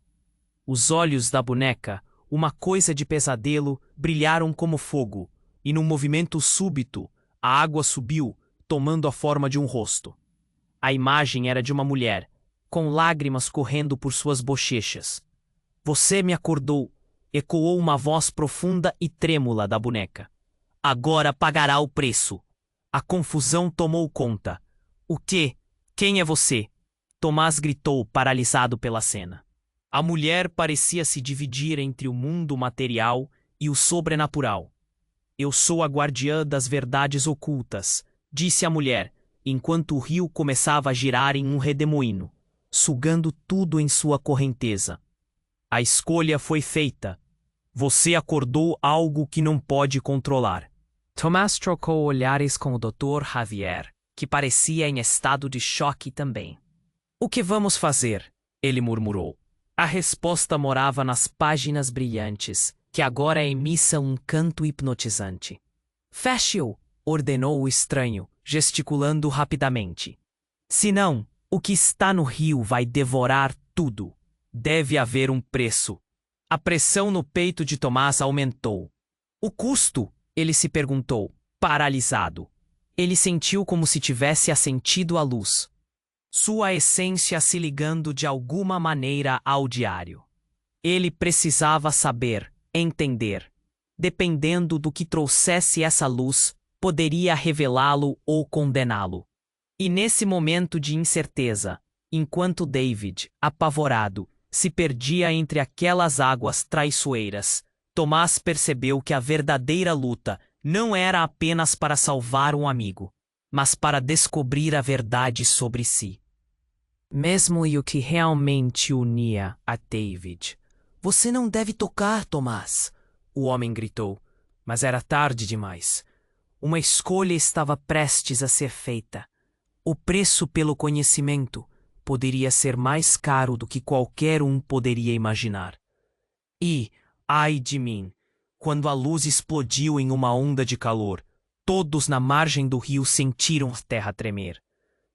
Os olhos da boneca, uma coisa de pesadelo, brilharam como fogo, e num movimento súbito, a água subiu, tomando a forma de um rosto. A imagem era de uma mulher, com lágrimas correndo por suas bochechas. Você me acordou, ecoou uma voz profunda e trêmula da boneca. Agora pagará o preço. A confusão tomou conta. O quê? Quem é você? Tomás gritou, paralisado pela cena. A mulher parecia se dividir entre o mundo material e o sobrenatural. Eu sou a guardiã das verdades ocultas, disse a mulher, enquanto o rio começava a girar em um redemoinho, sugando tudo em sua correnteza. A escolha foi feita. Você acordou algo que não pode controlar.
Tomás trocou olhares com o Dr. Javier, que parecia em estado de choque também.
O que vamos fazer? Ele murmurou. A resposta morava nas páginas brilhantes, que agora emissam um canto hipnotizante. Feche-o, ordenou o estranho, gesticulando rapidamente. Senão, o que está no rio vai devorar tudo. Deve haver um preço. A pressão no peito de Tomás aumentou. O custo? Ele se perguntou, paralisado. Ele sentiu como se tivesse assentido a luz. Sua essência se ligando de alguma maneira ao diário. Ele precisava saber, entender. Dependendo do que trouxesse essa luz, poderia revelá-lo ou condená-lo. E nesse momento de incerteza, enquanto David, apavorado, se perdia entre aquelas águas traiçoeiras, Tomás percebeu que a verdadeira luta não era apenas para salvar um amigo, mas para descobrir a verdade sobre si. Mesmo e o que realmente unia a David. Você não deve tocar, Tomás, o homem gritou, mas era tarde demais. Uma escolha estava prestes a ser feita. O preço pelo conhecimento poderia ser mais caro do que qualquer um poderia imaginar. E, ai de mim, quando a luz explodiu em uma onda de calor, todos na margem do rio sentiram a terra tremer.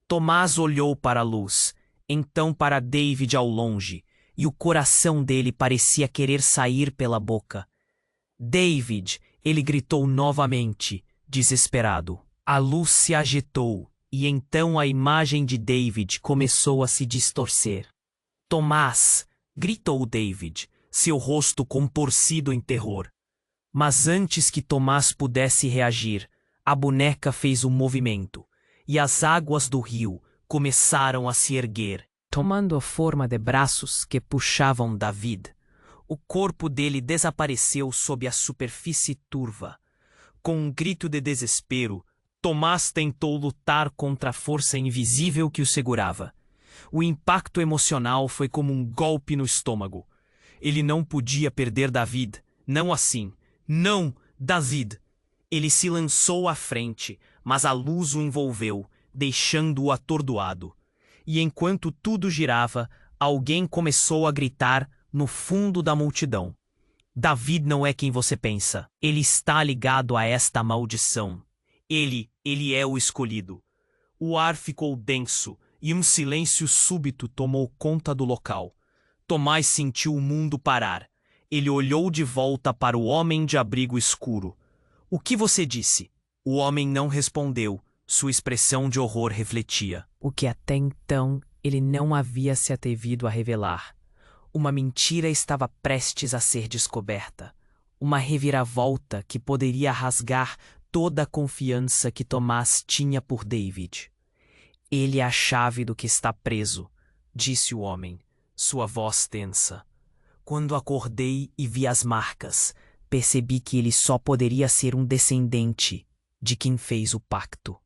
Tomás olhou para a luz, então para David ao longe, e o coração dele parecia querer sair pela boca. David, ele gritou novamente, desesperado. A luz se agitou, e então a imagem de David começou a se distorcer. Tomás, gritou David, seu rosto contorcido em terror. Mas antes que Tomás pudesse reagir, a boneca fez um movimento, e as águas do rio começaram a se erguer, tomando a forma de braços que puxavam David. O corpo dele desapareceu sob a superfície turva. Com um grito de desespero, Tomás tentou lutar contra a força invisível que o segurava. O impacto emocional foi como um golpe no estômago. Ele não podia perder David, não assim. Não, David! Ele se lançou à frente, mas a luz o envolveu, deixando-o atordoado. E enquanto tudo girava, alguém começou a gritar no fundo da multidão. David não é quem você pensa. Ele está ligado a esta maldição. Ele é o escolhido. O ar ficou denso e um silêncio súbito tomou conta do local. Tomás sentiu o mundo parar. Ele olhou de volta para o homem de abrigo escuro. O que você disse? O homem não respondeu. Sua expressão de horror refletia o que até então ele não havia se atrevido a revelar. Uma mentira estava prestes a ser descoberta. Uma reviravolta que poderia rasgar toda a confiança que Tomás tinha por David. Ele é a chave do que está preso, disse o homem, sua voz tensa. Quando acordei e vi as marcas, percebi que ele só poderia ser um descendente de quem fez o pacto.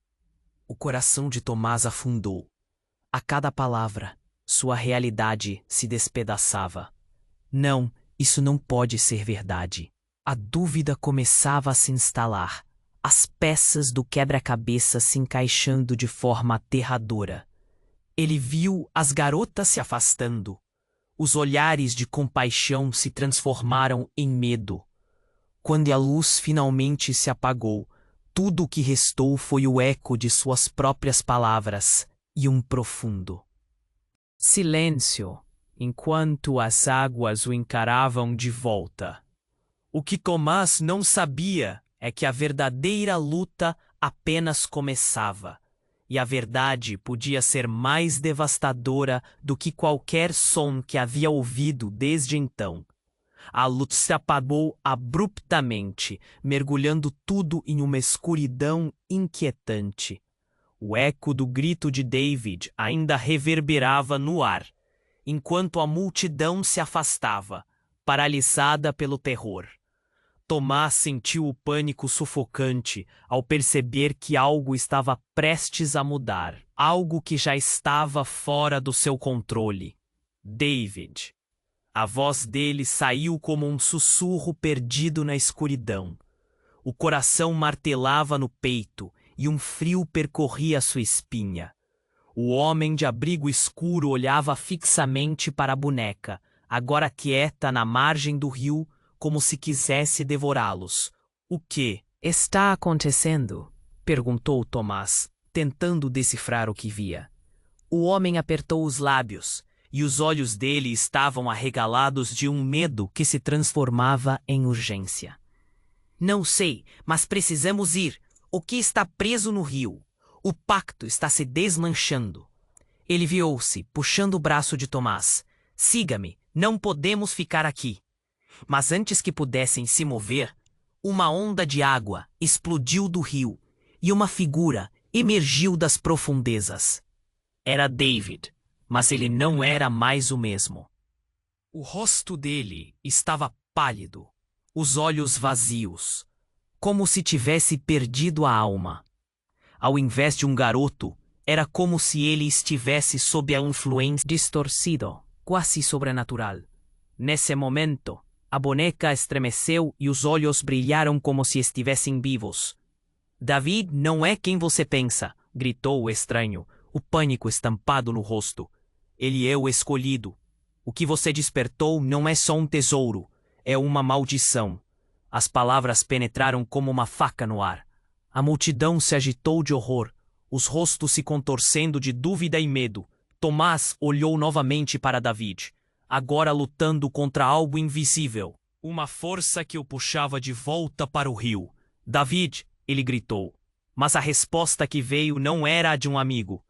O coração de Tomás afundou. A cada palavra, sua realidade se despedaçava. Não, isso não pode ser verdade. A dúvida começava a se instalar, as peças do quebra-cabeça se encaixando de forma aterradora. Ele viu as garotas se afastando. Os olhares de compaixão se transformaram em medo. Quando a luz finalmente se apagou, tudo o que restou foi o eco de suas próprias palavras e um profundo silêncio. enquanto as águas o encaravam de volta. O que Tomás não sabia é que a verdadeira luta apenas começava, e a verdade podia ser mais devastadora do que qualquer som que havia ouvido desde então. A luz se apagou abruptamente, mergulhando tudo em uma escuridão inquietante. O eco do grito de David ainda reverberava no ar, enquanto a multidão se afastava, paralisada pelo terror. Tomás sentiu o pânico sufocante ao perceber que algo estava prestes a mudar, algo que já estava fora do seu controle. David. A voz dele saiu como um sussurro perdido na escuridão. O coração martelava no peito e um frio percorria sua espinha. O homem de abrigo escuro olhava fixamente para a boneca, agora quieta na margem do rio, como se quisesse devorá-los. O que
está acontecendo? Perguntou Tomás, tentando decifrar o que via. O homem apertou os lábios, e os olhos dele estavam arregalados de um medo que se transformava em urgência. Não sei, mas precisamos ir. O que está preso no rio? O pacto está se desmanchando. Ele virou-se, puxando o braço de Tomás. Siga-me, não podemos ficar aqui. Mas antes que pudessem se mover, uma onda de água explodiu do rio e uma figura emergiu das profundezas. Era David, mas ele não era mais o mesmo. O rosto dele estava pálido, os olhos vazios, como se tivesse perdido a alma. Ao invés de um garoto, era como se ele estivesse sob a influência distorcido, quase sobrenatural. Nesse momento, a boneca estremeceu e os olhos brilharam como se estivessem vivos. David não é quem você pensa, gritou o estranho, o pânico estampado no rosto. Ele é o escolhido. O que você despertou não é só um tesouro, é uma maldição. As palavras penetraram como uma faca no ar. A multidão se agitou de horror, os rostos se contorcendo de dúvida e medo. Tomás olhou novamente para David, agora lutando contra algo invisível, uma força que o puxava de volta para o rio. David, ele gritou, mas a resposta que veio não era a de um amigo.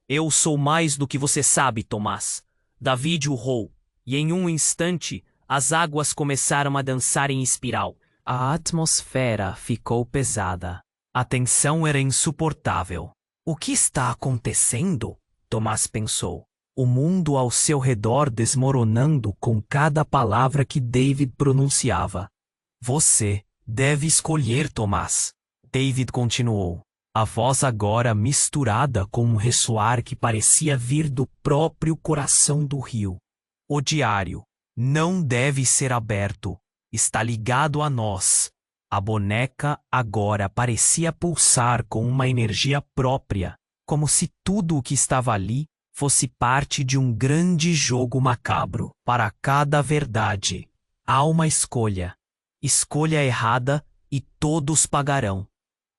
Eu sou mais do que você sabe, Tomás. David urrou, e em um instante as águas começaram a dançar em espiral. A atmosfera ficou pesada. A tensão era insuportável. O que está acontecendo? Tomás pensou. O mundo ao seu redor desmoronando com cada palavra que David pronunciava. Você deve escolher, Tomás. David continuou, a voz agora misturada com um ressoar que parecia vir do próprio coração do rio. O diário não deve ser aberto. Está ligado a nós. A boneca agora parecia pulsar com uma energia própria, como se tudo o que estava ali fosse parte de um grande jogo macabro. Para cada verdade, há uma escolha. Escolha errada e todos pagarão.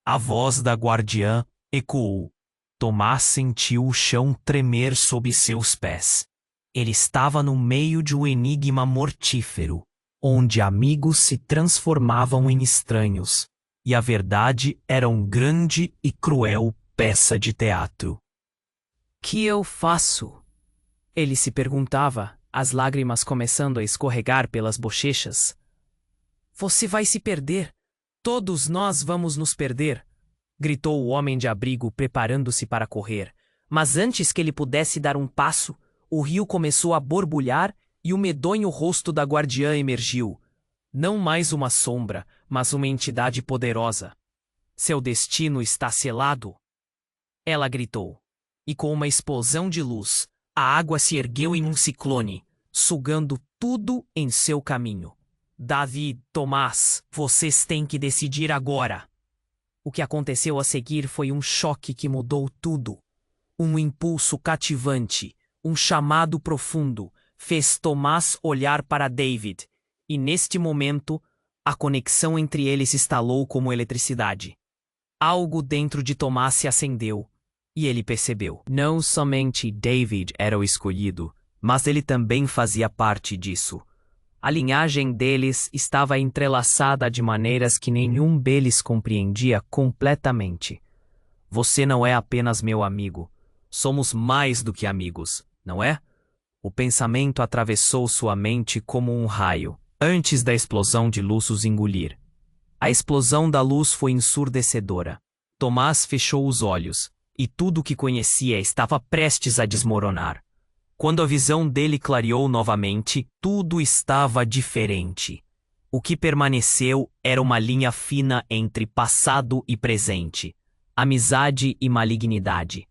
A voz da guardiã ecoou. Tomás sentiu o chão tremer sob seus pés. Ele estava no meio de um enigma mortífero, onde amigos se transformavam em estranhos, e a verdade era um grande e cruel peça de teatro. Que eu faço? Ele se perguntava, as lágrimas começando a escorregar pelas bochechas. Você vai se perder. Todos nós vamos nos perder, gritou o homem de abrigo preparando-se para correr. Mas antes que ele pudesse dar um passo, o rio começou a borbulhar e o medonho rosto da guardiã emergiu. Não mais uma sombra, mas uma entidade poderosa. Seu destino está selado. Ela gritou. E com uma explosão de luz, a água se ergueu em um ciclone, sugando tudo em seu caminho. David, Tomás, vocês têm que decidir agora. O que aconteceu a seguir foi um choque que mudou tudo. Um impulso cativante, um chamado profundo, fez Tomás olhar para David, e neste momento, a conexão entre eles estalou como eletricidade. Algo dentro de Tomás se acendeu, e ele percebeu. Não somente David era o escolhido, mas ele também fazia parte disso. A linhagem deles estava entrelaçada de maneiras que nenhum deles compreendia completamente. Você não é apenas meu amigo. Somos mais do que amigos, não é? O pensamento atravessou sua mente como um raio, antes da explosão de luz os engolir. A explosão da luz foi ensurdecedora. Tomás fechou os olhos, e tudo o que conhecia estava prestes a desmoronar. Quando a visão dele clareou novamente, tudo estava diferente. O que permaneceu era uma linha fina entre passado e presente, amizade e malignidade.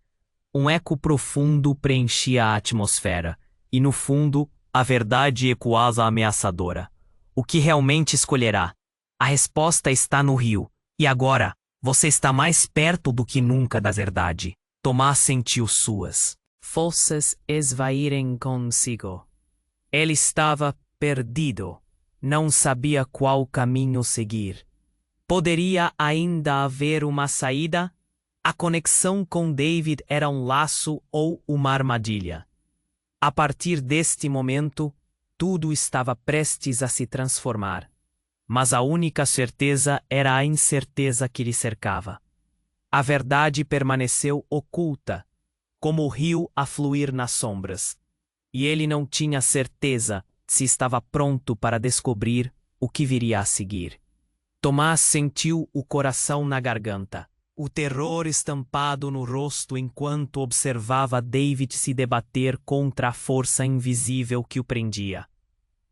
Um eco profundo preenchia a atmosfera, e no fundo, a verdade ecoava ameaçadora. O que realmente escolherá? A resposta está no rio, e agora, você está mais perto do que nunca da verdade. Tomás sentiu suas forças esvaírem consigo. Ele estava perdido. Não sabia qual caminho seguir. Poderia ainda haver uma saída? A conexão com David era um laço ou uma armadilha. A partir deste momento, tudo estava prestes a se transformar. Mas a única certeza era a incerteza que lhe cercava. A verdade permaneceu oculta, como o rio a fluir nas sombras. E ele não tinha certeza se estava pronto para descobrir o que viria a seguir. Tomás sentiu o coração na garganta, o terror estampado no rosto enquanto observava David se debater contra a força invisível que o prendia.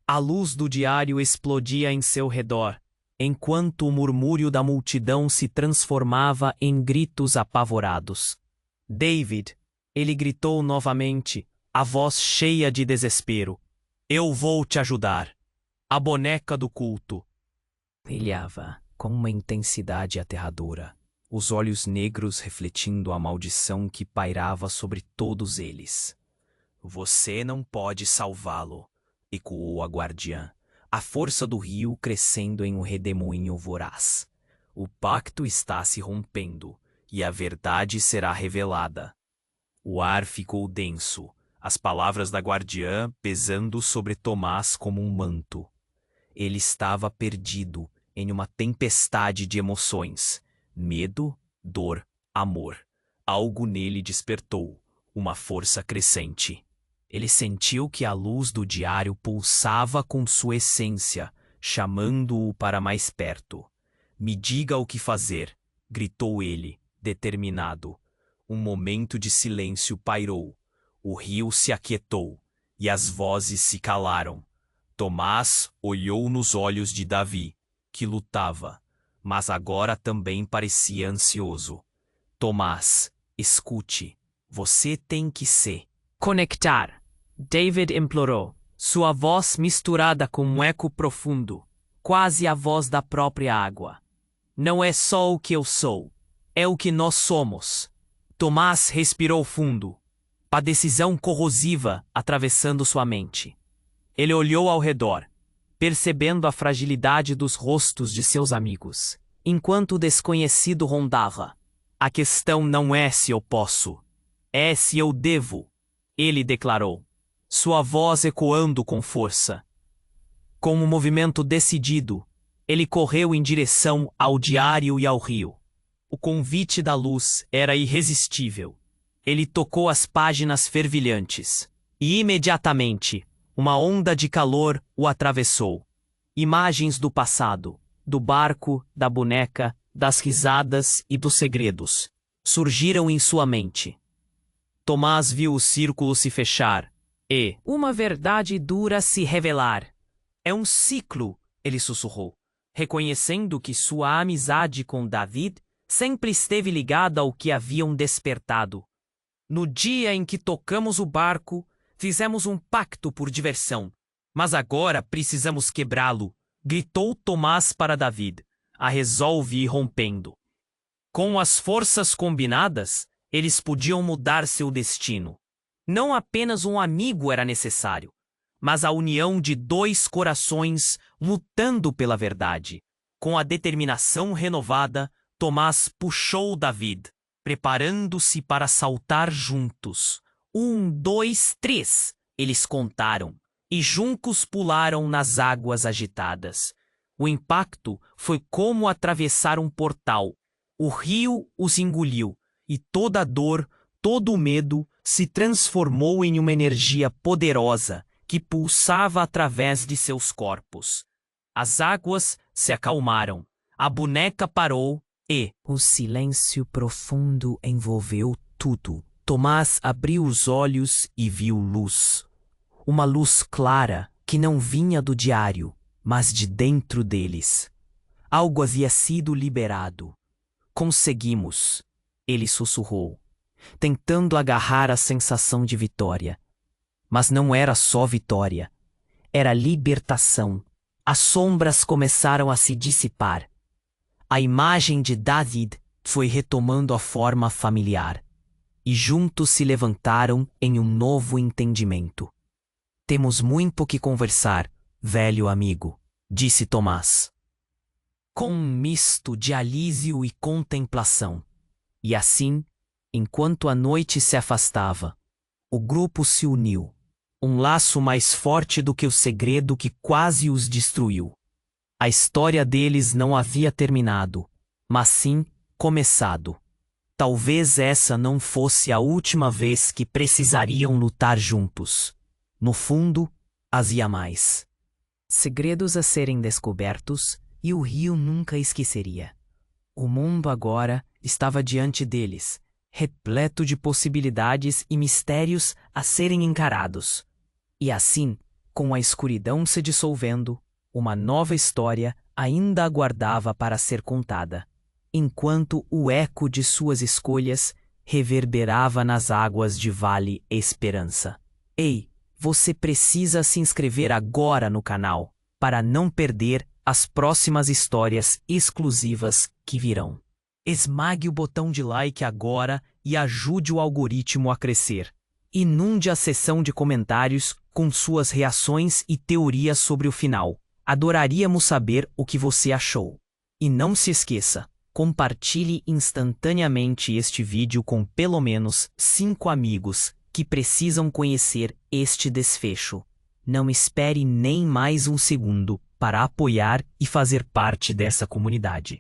A luz do diário explodia em seu redor, enquanto o murmúrio da multidão se transformava em gritos apavorados. David, ele gritou novamente, a voz cheia de desespero. Eu vou te ajudar. A boneca do culto. Brilhava com uma intensidade aterradora, os olhos negros refletindo a maldição que pairava sobre todos eles. Você não pode salvá-lo, ecoou a guardiã, a força do rio crescendo em um redemoinho voraz. O pacto está se rompendo, e a verdade será revelada. O ar ficou denso, as palavras da guardiã pesando sobre Tomás como um manto. Ele estava perdido em uma tempestade de emoções. Medo, dor, amor. Algo nele despertou, uma força crescente. Ele sentiu que a luz do diário pulsava com sua essência, chamando-o para mais perto. Me diga o que fazer, gritou ele, determinado. Um momento de silêncio pairou. O rio se aquietou, e as vozes se calaram. Tomás olhou nos olhos de Davi, que lutava, mas agora também parecia ansioso. Tomás, escute, você tem que se conectar. David implorou, sua voz misturada com um eco profundo, quase a voz da própria água. Não é só o que eu sou, é o que nós somos. Tomás respirou fundo, a decisão corrosiva atravessando sua mente. Ele olhou ao redor, percebendo a fragilidade dos rostos de seus amigos, enquanto o desconhecido rondava. A questão não é se eu posso, é se eu devo, ele declarou, sua voz ecoando com força. Com um movimento decidido, ele correu em direção ao diário e ao rio. O convite da luz era irresistível. Ele tocou as páginas fervilhantes, e imediatamente, uma onda de calor o atravessou. Imagens do passado, do barco, da boneca, das risadas e dos segredos, surgiram em sua mente. Tomás viu o círculo se fechar, e uma verdade dura se revelar. É um ciclo, ele sussurrou, reconhecendo que sua amizade com David sempre esteve ligada ao que haviam despertado. No dia em que tocamos o barco, fizemos um pacto por diversão, mas agora precisamos quebrá-lo, gritou Tomás para David, a resolve ir rompendo. Com as forças combinadas, eles podiam mudar seu destino. Não apenas um amigo era necessário, mas a união de dois corações lutando pela verdade. Com a determinação renovada, Tomás puxou David, preparando-se para saltar juntos. 1, 2, 3.
Eles contaram, e juntos pularam nas águas agitadas. O impacto foi como atravessar um portal. O rio os engoliu, e toda a dor, todo o medo se transformou em uma energia poderosa que pulsava através de seus corpos. As águas se acalmaram, a boneca parou e
o silêncio profundo envolveu tudo.
Tomás abriu os olhos e viu luz. Uma luz clara que não vinha do diário, mas de dentro deles. Algo havia sido liberado. Conseguimos, ele sussurrou, tentando agarrar a sensação de vitória. Mas não era só vitória. Era libertação. As sombras começaram a se dissipar. A imagem de David foi retomando a forma familiar. E juntos se levantaram em um novo entendimento. Temos muito que conversar, velho amigo, disse Tomás. Com um misto de alívio e contemplação. E assim, enquanto a noite se afastava, o grupo se uniu. Um laço mais forte do que o segredo que quase os destruiu. A história deles não havia terminado, mas sim começado. Talvez essa não fosse a última vez que precisariam lutar juntos. No fundo, havia mais.
Segredos a serem descobertos, e o rio nunca esqueceria. O mundo agora estava diante deles, repleto de possibilidades e mistérios a serem encarados. E assim, com a escuridão se dissolvendo, uma nova história ainda aguardava para ser contada, enquanto o eco de suas escolhas reverberava nas águas de Vale Esperança. Ei, você precisa se inscrever agora no canal, para não perder as próximas histórias exclusivas que virão. Esmague o botão de like agora e ajude o algoritmo a crescer. Inunde a seção de comentários com suas reações e teorias sobre o final. Adoraríamos saber o que você achou. E não se esqueça, compartilhe instantaneamente este vídeo com pelo menos 5 amigos que precisam conhecer este desfecho. Não espere nem mais um segundo para apoiar e fazer parte dessa comunidade.